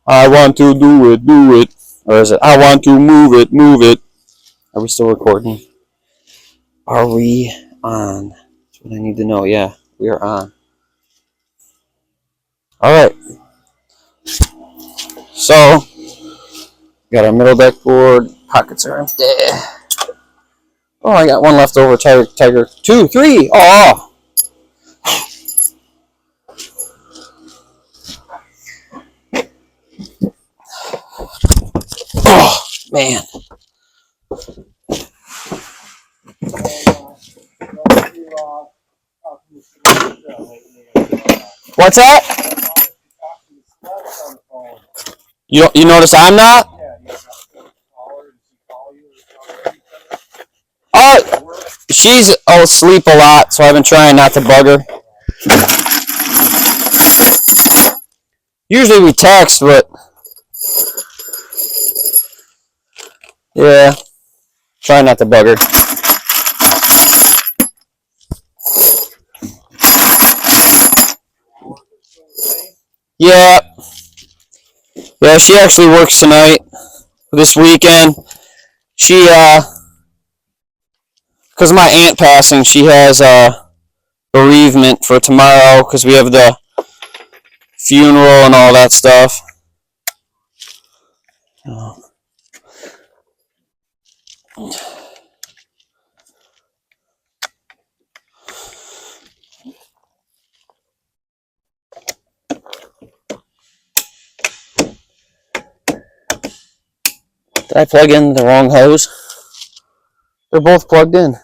I want to do it. Or is it, I want to move it. Are we still recording? Are we on? That's what I need to know. Yeah, we are on. All right. So, Got our middle deck board. Pockets are empty. Oh, I got one left over. Tiger. 2, 3. Oh. Oh, man. What's that? You notice I'm not? Oh, she's asleep a lot, so I've been trying not to bug her. Usually we text, but yeah, try not to bug her. Yeah, yeah, she actually works tonight. This weekend, she because of my aunt passing, she has bereavement for tomorrow because we have the funeral and all that stuff. Did I plug in the wrong hose? They're both plugged in.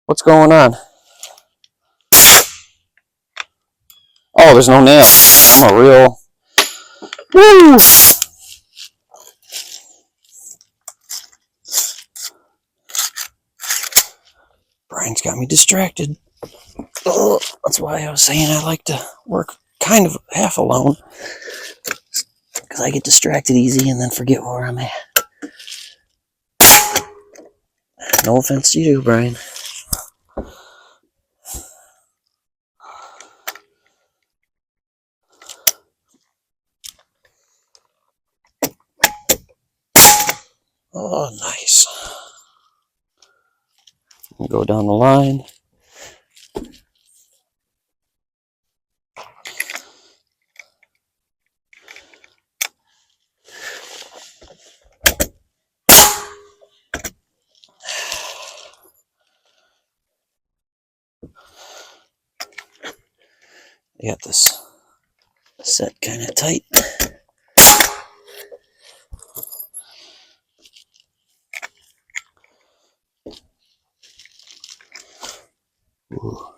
What's going on? Oh, there's no nail. I'm a real... Woo! Brian's got me distracted. Oh, that's why I was saying I like to work kind of half alone. Because I get distracted easy and then forget where I'm at. No offense to you, Brian. Oh, nice. Go down the line. I got this set kind of tight. Ooh.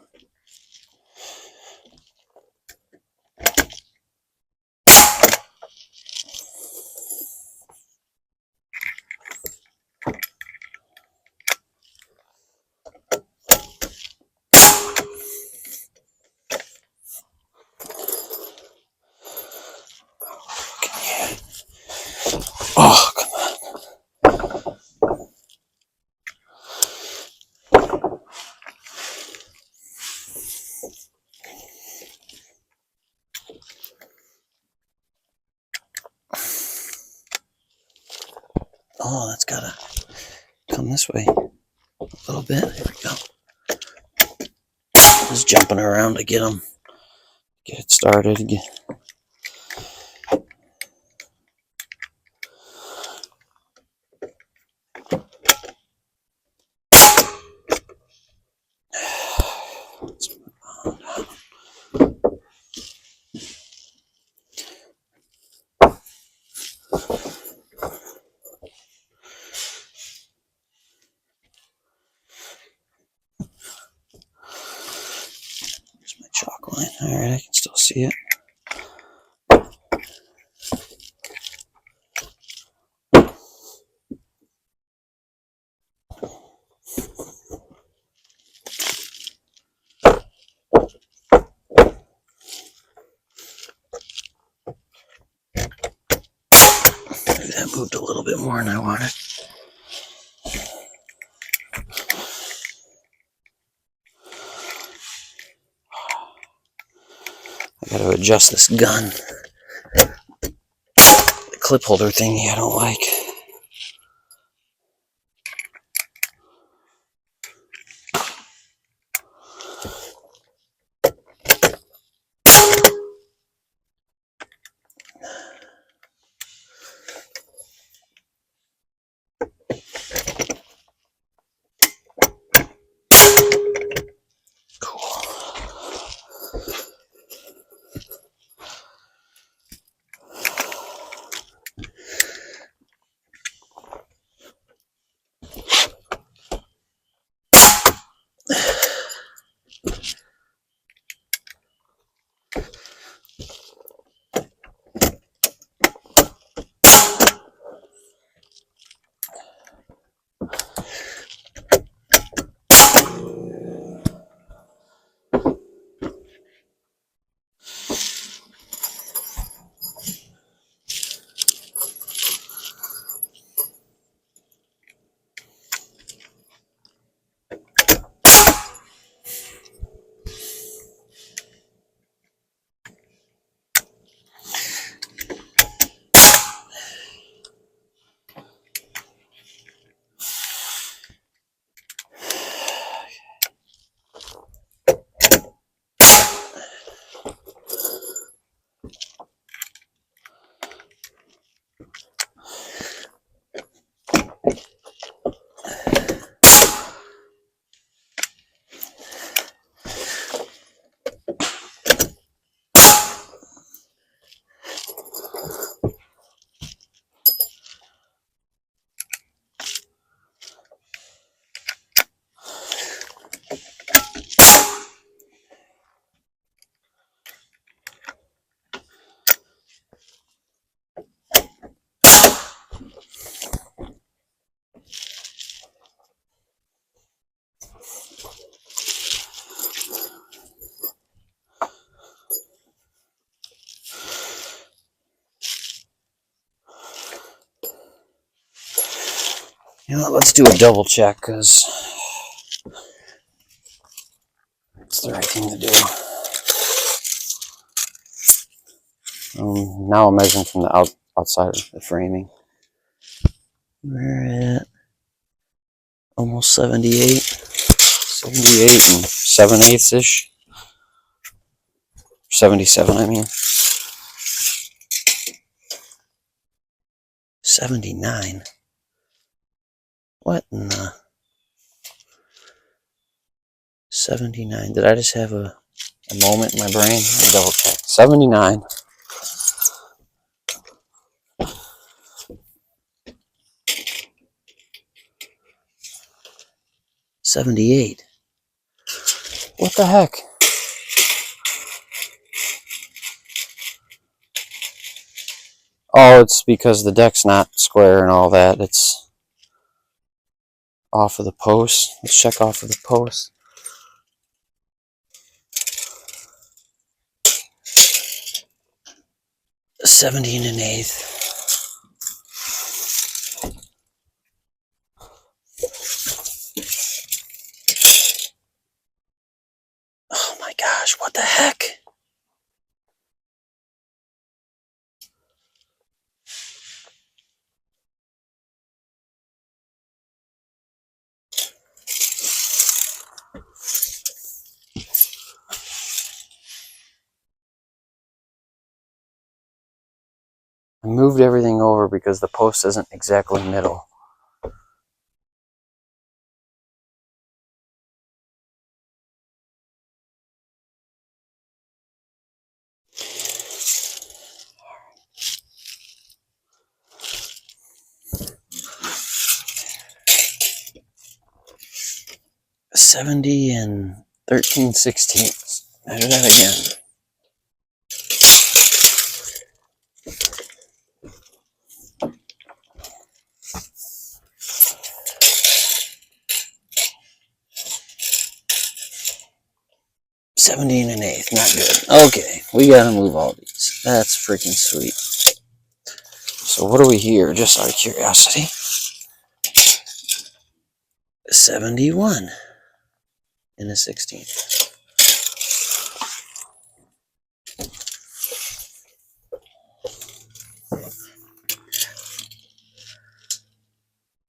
Oh, come on. Oh, that's gotta come this way a little bit. There we go. Just jumping around to get it started again. Here's my chalk line. All right, I can still see it. Maybe that moved a little bit more than I wanted. I gotta adjust this gun. The clip holder thingy I don't like. You know what, let's do a double check because it's the right thing to do. Now I'm measuring from the outside of the framing. We're at almost 78. 78 and 7/8 ish. 77, I mean. 79. What in the 79? Did I just have a moment in my brain? Let me double check. 79. 78. What the heck? Oh, it's because the deck's not square and all that. It's off of the post. Let's check off of the post. 17 1/8. Oh my gosh, what the heck? I moved everything over because the post isn't exactly middle. $70 and 13/16. Measure that again. $17 1/8. Not good. Okay, we gotta move all these. That's freaking sweet. So what are we here? Just out of curiosity. 71 and a 16.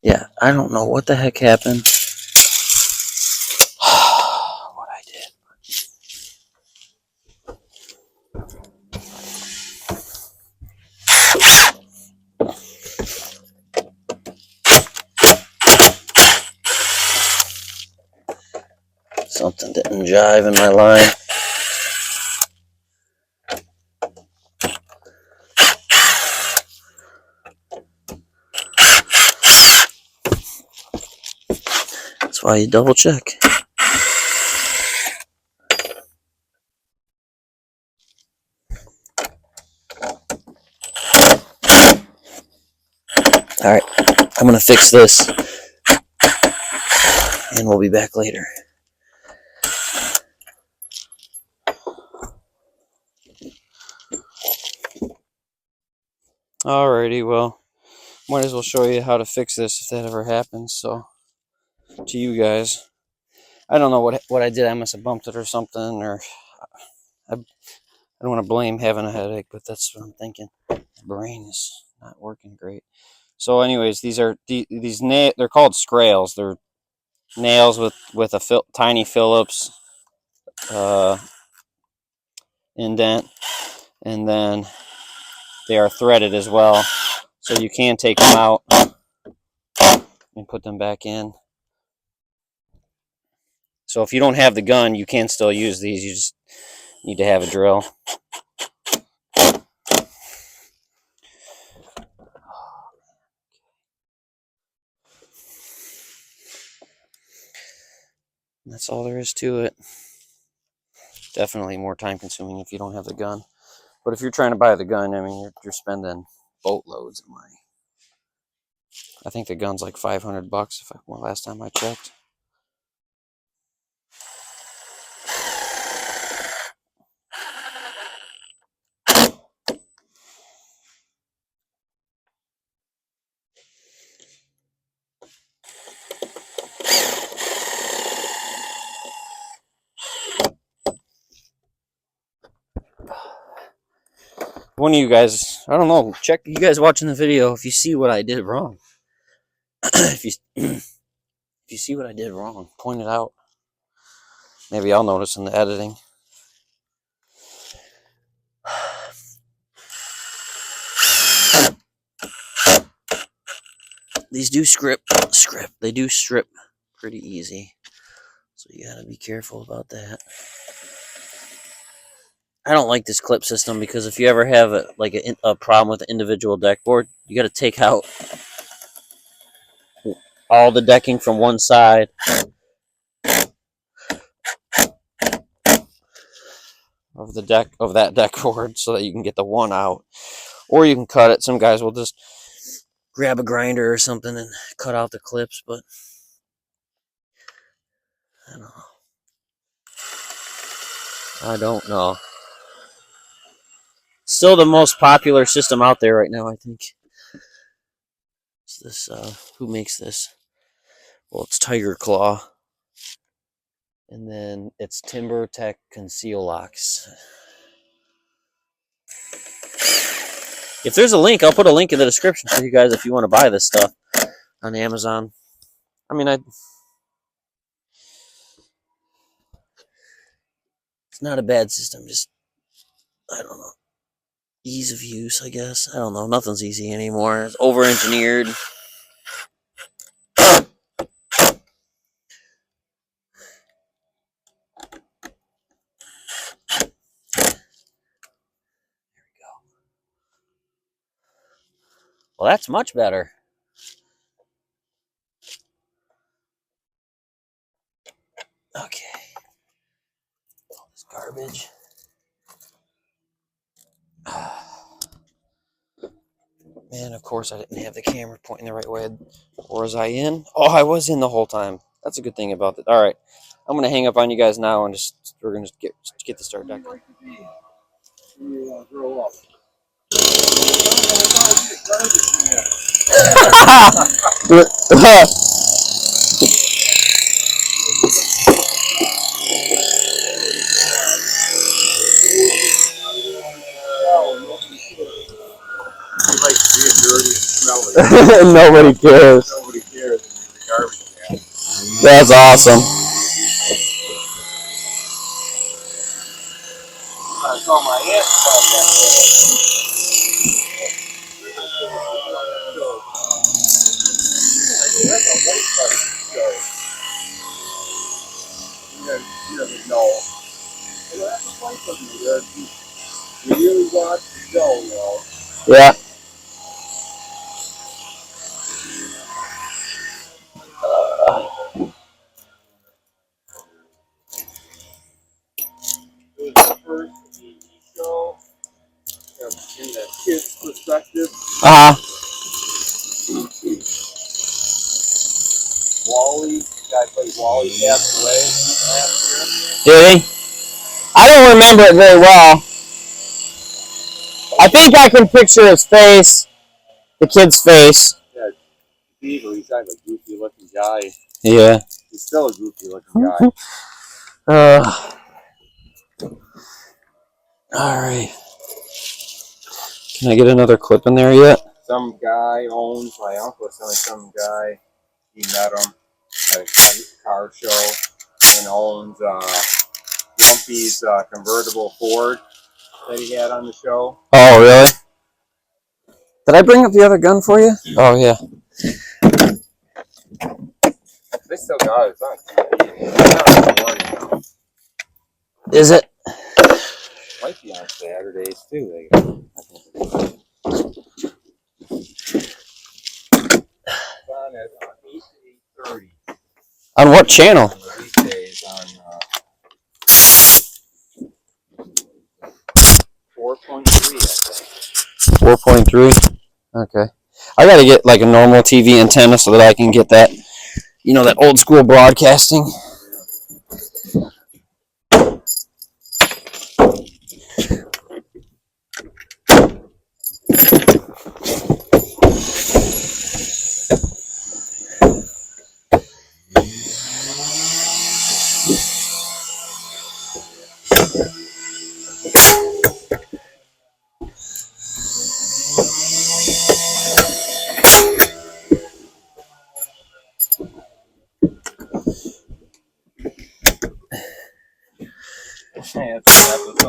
Yeah, I don't know what the heck happened. What I did. Something didn't jive in my line. That's why you double check. Alright, I'm gonna fix this and we'll be back later. Alrighty, well, might as well show you how to fix this if that ever happens. So, to you guys, I don't know what I did. I must have bumped it or something, or I don't want to blame having a headache, but that's what I'm thinking. My brain is not working great. So, anyways, these are these they're called scrails. They're nails with a tiny Phillips indent, and then they are threaded as well, so you can take them out and put them back in. So if you don't have the gun, you can still use these. You just need to have a drill. That's all there is to it. Definitely more time consuming if you don't have the gun. But if you're trying to buy the gun, I mean, you're spending boatloads of money. I think the gun's like $500 last time I checked. one of you guys, I don't know, check you guys watching the video if you see what I did wrong. if you if you see what I did wrong, point it out. Maybe I'll notice in the editing. These do they do strip pretty easy, so you gotta be careful about that. I don't like this clip system because if you ever have a problem with the individual deck board, you got to take out all the decking from one side of that deck board so that you can get the one out, or you can cut it. Some guys will just grab a grinder or something and cut out the clips, but I don't know. I don't know. Still the most popular system out there right now, I think. It's this, who makes this? Well, it's Tiger Claw. And then it's Timber Tech Conceal Locks. If there's a link, I'll put a link in the description for you guys if you want to buy this stuff on Amazon. I mean, it's not a bad system, just, I don't know. Ease of use, I guess. I don't know. Nothing's easy anymore. It's over-engineered. Well, that's much better. Okay. All this garbage. Man, of course I didn't have the camera pointing the right way. Or was I in? Oh, I was in the whole time. That's a good thing about it. All right. I'm going to hang up on you guys now and we're going to get the start deck. You grow up. Nobody cares. Nobody cares. It's a garbage can. That's awesome. I saw my aunt about that. That's a white show. You doesn't know. That's a white something. You really watch the show, though. Yeah. It was the first TV show in the kid's perspective. Wally, the guy played Wally, passed away last year. Did he? I don't remember it very well. I think I can picture his face, the kid's face. Yeah, Steve, he's kind of a goofy looking guy. Yeah. He's still a goofy looking guy. Alright. Can I get another clip in there yet? Some guy owns, my uncle was telling some guy, he met him at a car show and owns Grumpy's convertible Ford that he had on the show. Oh, really? Did I bring up the other gun for you? Oh, yeah. They still got it. It's on TV. It's not recording now. Is it? Might be on Saturdays too. I think it's on at 8 to 8:30. On what channel? Weekdays on 4.3, I think. 4.3? Okay. I gotta get like a normal TV antenna so that I can get that, you know, that old school broadcasting.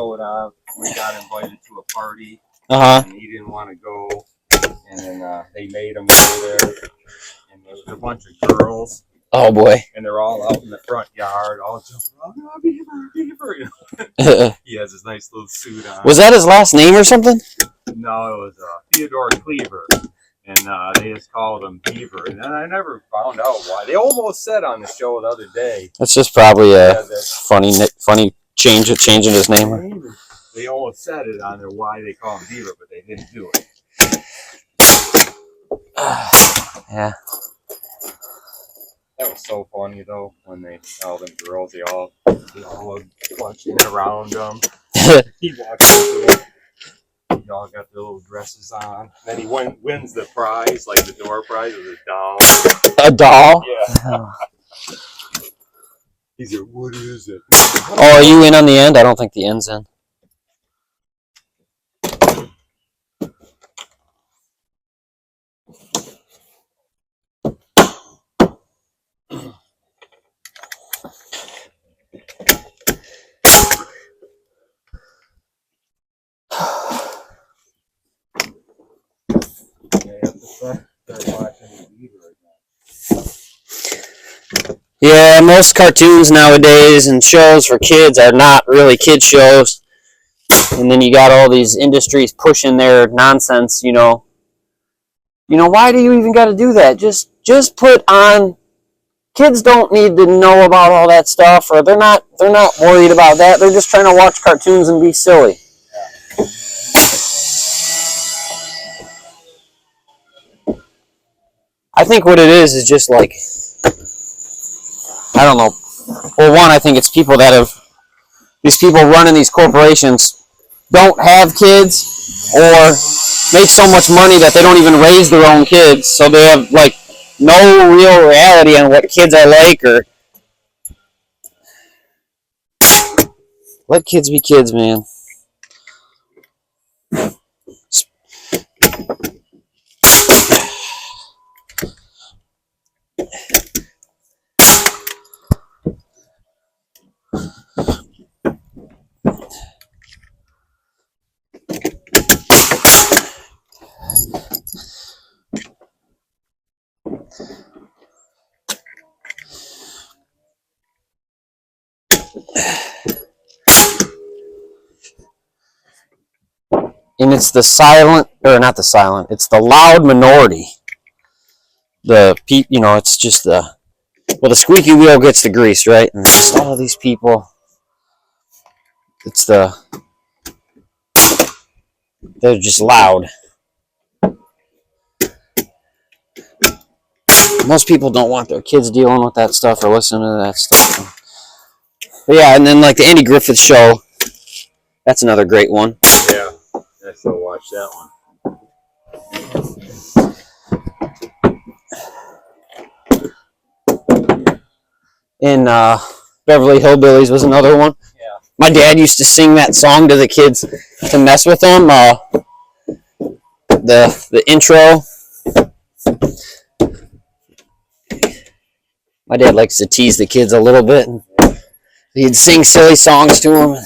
showed up. We got invited to a party, Uh-huh. and he didn't want to go. And then they made him go there. And there was a bunch of girls. Oh, boy. And they're all out in the front yard, all jumping around. Oh, Beaver, Beaver. You know? He has his nice little suit on. Was that his last name or something? No, it was Theodore Cleaver. And they just called him Beaver. And then I never found out why. They almost said on the show the other day. That's just probably a funny change in his name. They almost said it on there why they call him Beaver, but they didn't do it. Yeah. That was so funny though when they all them girls they all were clutching around him. He walked into it. They all got their little dresses on. Then he wins the prize, like the door prize, with a doll. A doll? Yeah. He's like, what is it? Oh, are you in on the end? I don't think the end's in. Yeah, most cartoons nowadays and shows for kids are not really kid shows. And then you got all these industries pushing their nonsense, you know. You know, why do you even got to do that? Just put on. Kids don't need to know about all that stuff, or they're not worried about that. They're just trying to watch cartoons and be silly. I think what it is just like, I don't know. Well, one, I think it's people that have, these people running these corporations don't have kids or make so much money that they don't even raise their own kids. So they have like no real reality on what kids are like, or let kids be kids, man. And it's the silent, or not the silent, it's the loud minority. It's just the squeaky wheel gets the grease, right? And just all these people, they're just loud. Most people don't want their kids dealing with that stuff or listening to that stuff. But yeah, and then like the Andy Griffith Show, that's another great one. Yeah, I still watch that one. And Beverly Hillbillies was another one. Yeah. My dad used to sing that song to the kids to mess with them. The intro. My dad likes to tease the kids a little bit, and he'd sing silly songs to them.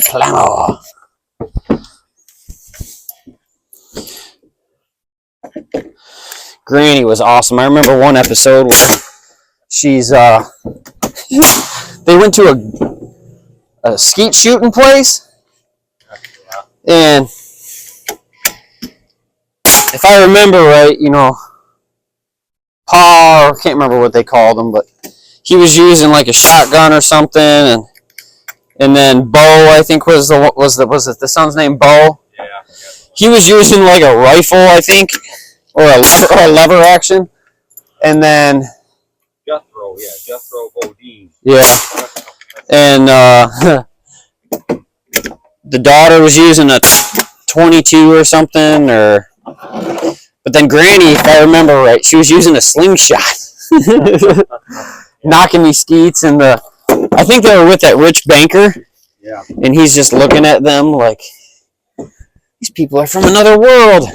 Plano. Granny was awesome. I remember one episode where she's they went to a skeet shooting place, and if I remember right, Pa, I can't remember what they called him, but he was using like a shotgun or something, and then Bo, I think was the son's name, Bo? Yeah. He was using like a rifle, I think, or a lever action, and then Jethro Bodine. Yeah, and the daughter was using a 22 or something, but then Granny, if I remember right, she was using a slingshot, knocking these skeets. And I think they were with that rich banker. Yeah. And he's just looking at them like, these people are from another world.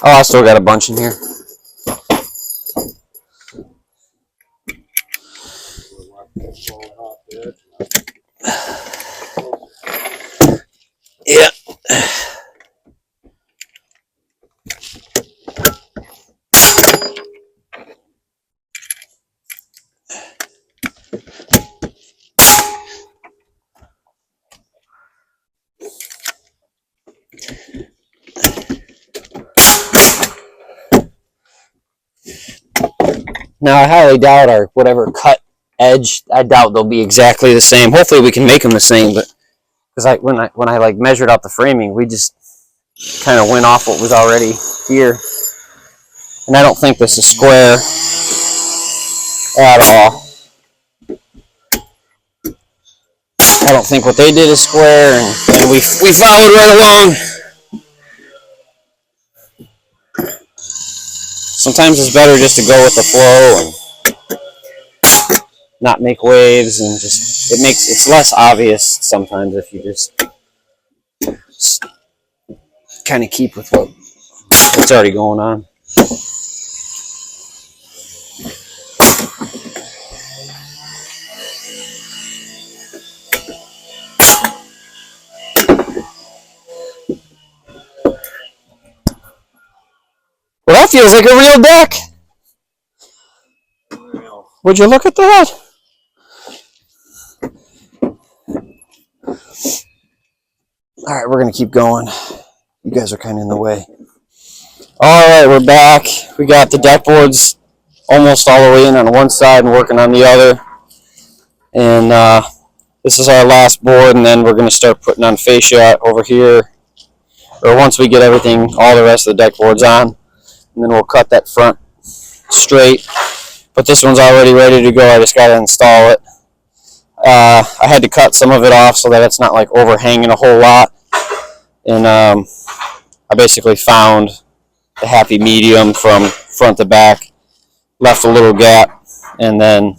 Oh, I still got a bunch in here. Yeah. Now, I highly doubt our whatever cut edge, I doubt they'll be exactly the same. Hopefully we can make them the same, but because when I like measured out the framing, we just kind of went off what was already here. And I don't think this is square at all. I don't think what they did is square, and we followed right along. Sometimes it's better just to go with the flow and not make waves, and just it's less obvious sometimes if you just kind of keep with what's already going on. Well, that feels like a real deck. Would you look at that? All right, we're going to keep going. You guys are kind of in the way. All right, we're back. We got the deck boards almost all the way in on one side and working on the other. And this is our last board, and then we're going to start putting on fascia over here. Or once we get everything, all the rest of the deck boards on. And then we'll cut that front straight. But this one's already ready to go. I just got to install it. I had to cut some of it off so that it's not like overhanging a whole lot. And I basically found the happy medium from front to back, left a little gap, and then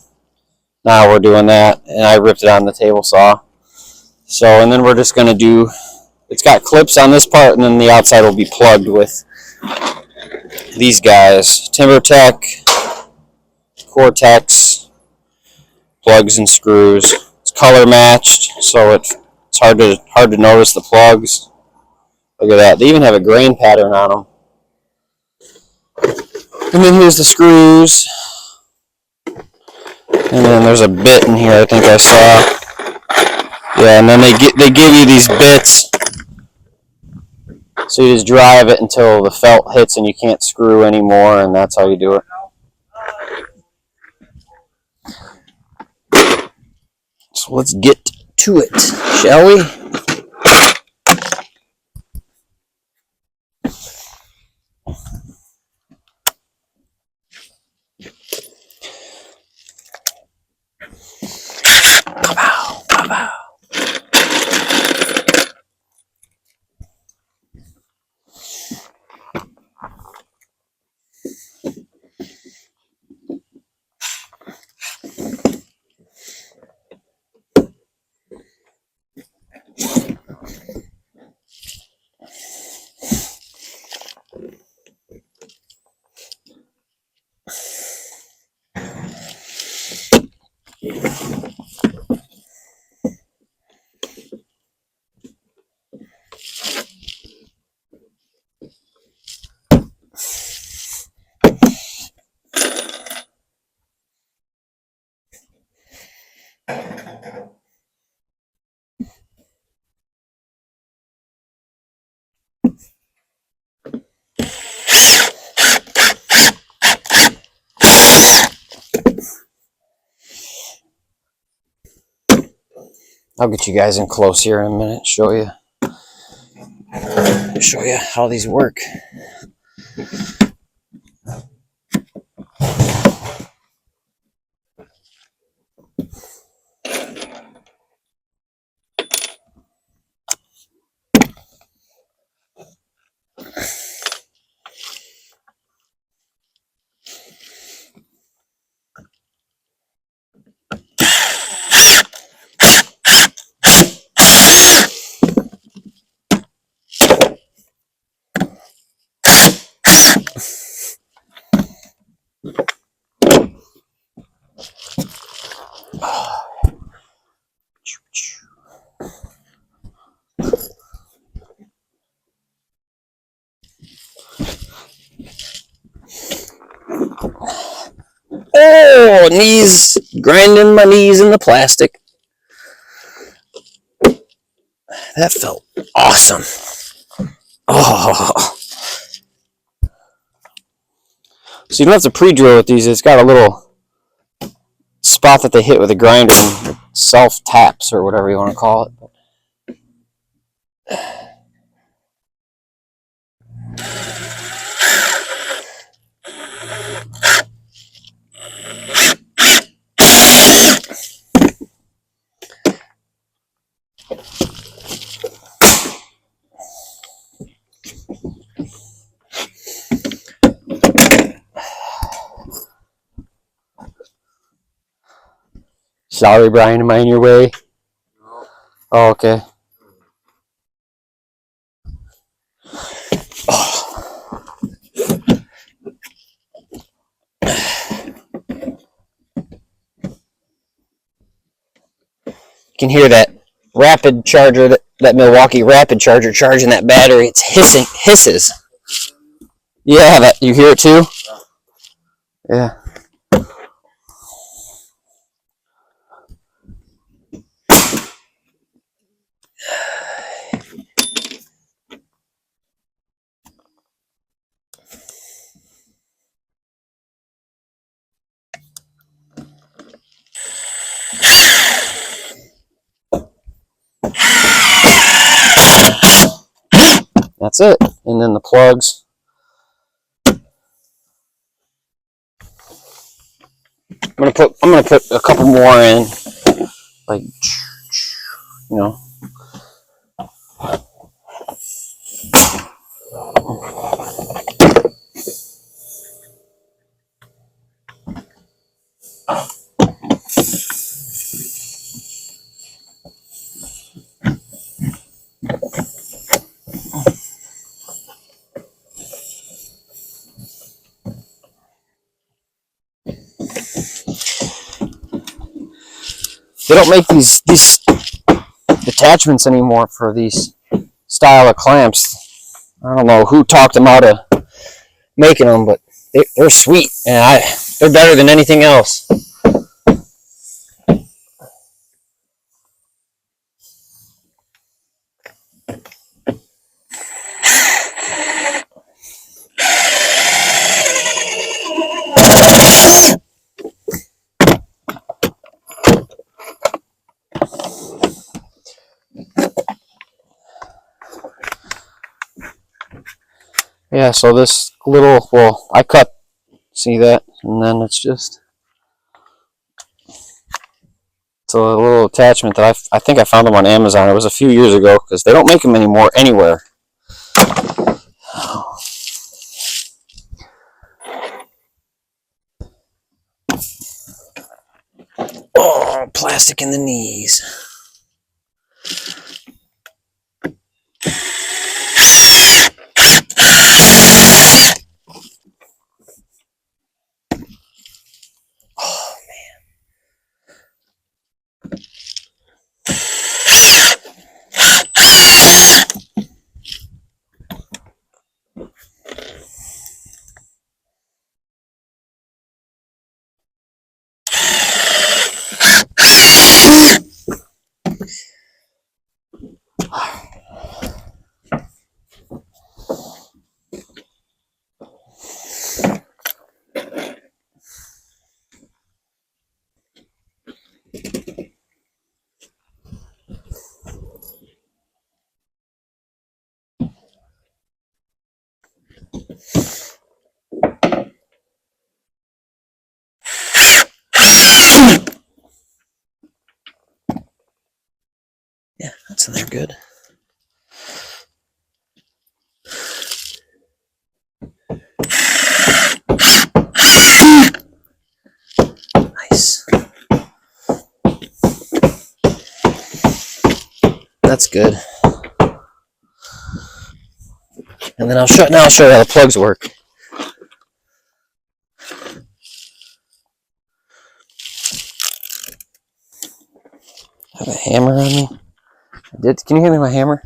now we're doing that. And I ripped it on the table saw. So, and then we're just going to do, it's got clips on this part, and then the outside will be plugged with these guys, TimberTech, Cortex, plugs and screws. It's color matched, so it's hard to notice the plugs. Look at that. They even have a grain pattern on them. And then here's the screws. And then there's a bit in here I think I saw. Yeah, and then they give you these bits. So you just drive it until the felt hits and you can't screw anymore, and that's how you do it. So let's get to it, shall we? Pow, pow, pow. I'll get you guys in close here in a minute, show you show you how these work. Oh, knees, grinding my knees in the plastic. That felt awesome. Oh. So you don't have to pre-drill with these. It's got a little spot that they hit with a grinder and self-taps or whatever you want to call it. Sorry, Brian, am I in your way? No. Oh, okay. Oh. You can hear that rapid charger, that Milwaukee rapid charger charging that battery. It's hisses. Yeah, that you hear it too? Yeah. That's it. And then the plugs. I'm gonna put a couple more in, like, you know. They don't make these attachments anymore for these style of clamps. I don't know who talked them out of making them, but they're sweet, and they're better than anything else. Yeah, so this little, well, I cut, see that, and then it's a little attachment that I think I found them on Amazon. It was a few years ago because they don't make them anymore anywhere. Oh, plastic in the knees. Yeah, that's in there good. Nice. That's good. And then I'll show you how the plugs work. I have a hammer on me. Can you hand me my hammer?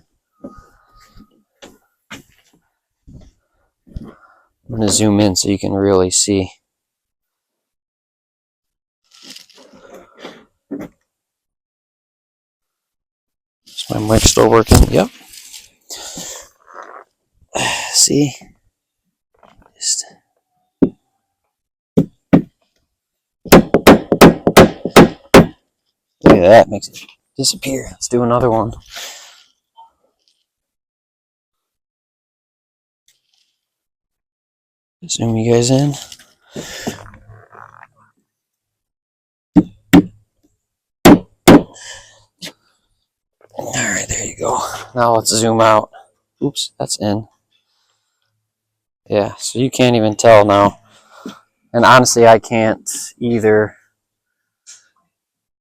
I'm going to zoom in so you can really see. Is my mic still working? Yep. See? Just... Look at that. Makes it disappear. Let's do another one. Zoom you guys in. Alright, there you go. Now let's zoom out. Oops, that's in. Yeah, so you can't even tell now. And honestly, I can't either.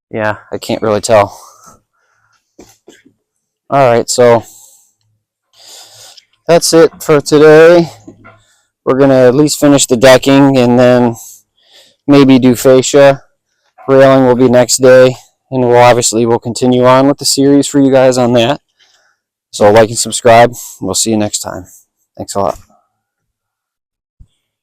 Yeah, I can't really tell. Alright, so that's it for today. We're going to at least finish the decking and then maybe do fascia. Railing will be next day. And we'll continue on with the series for you guys on that. So like and subscribe. We'll see you next time. Thanks a lot.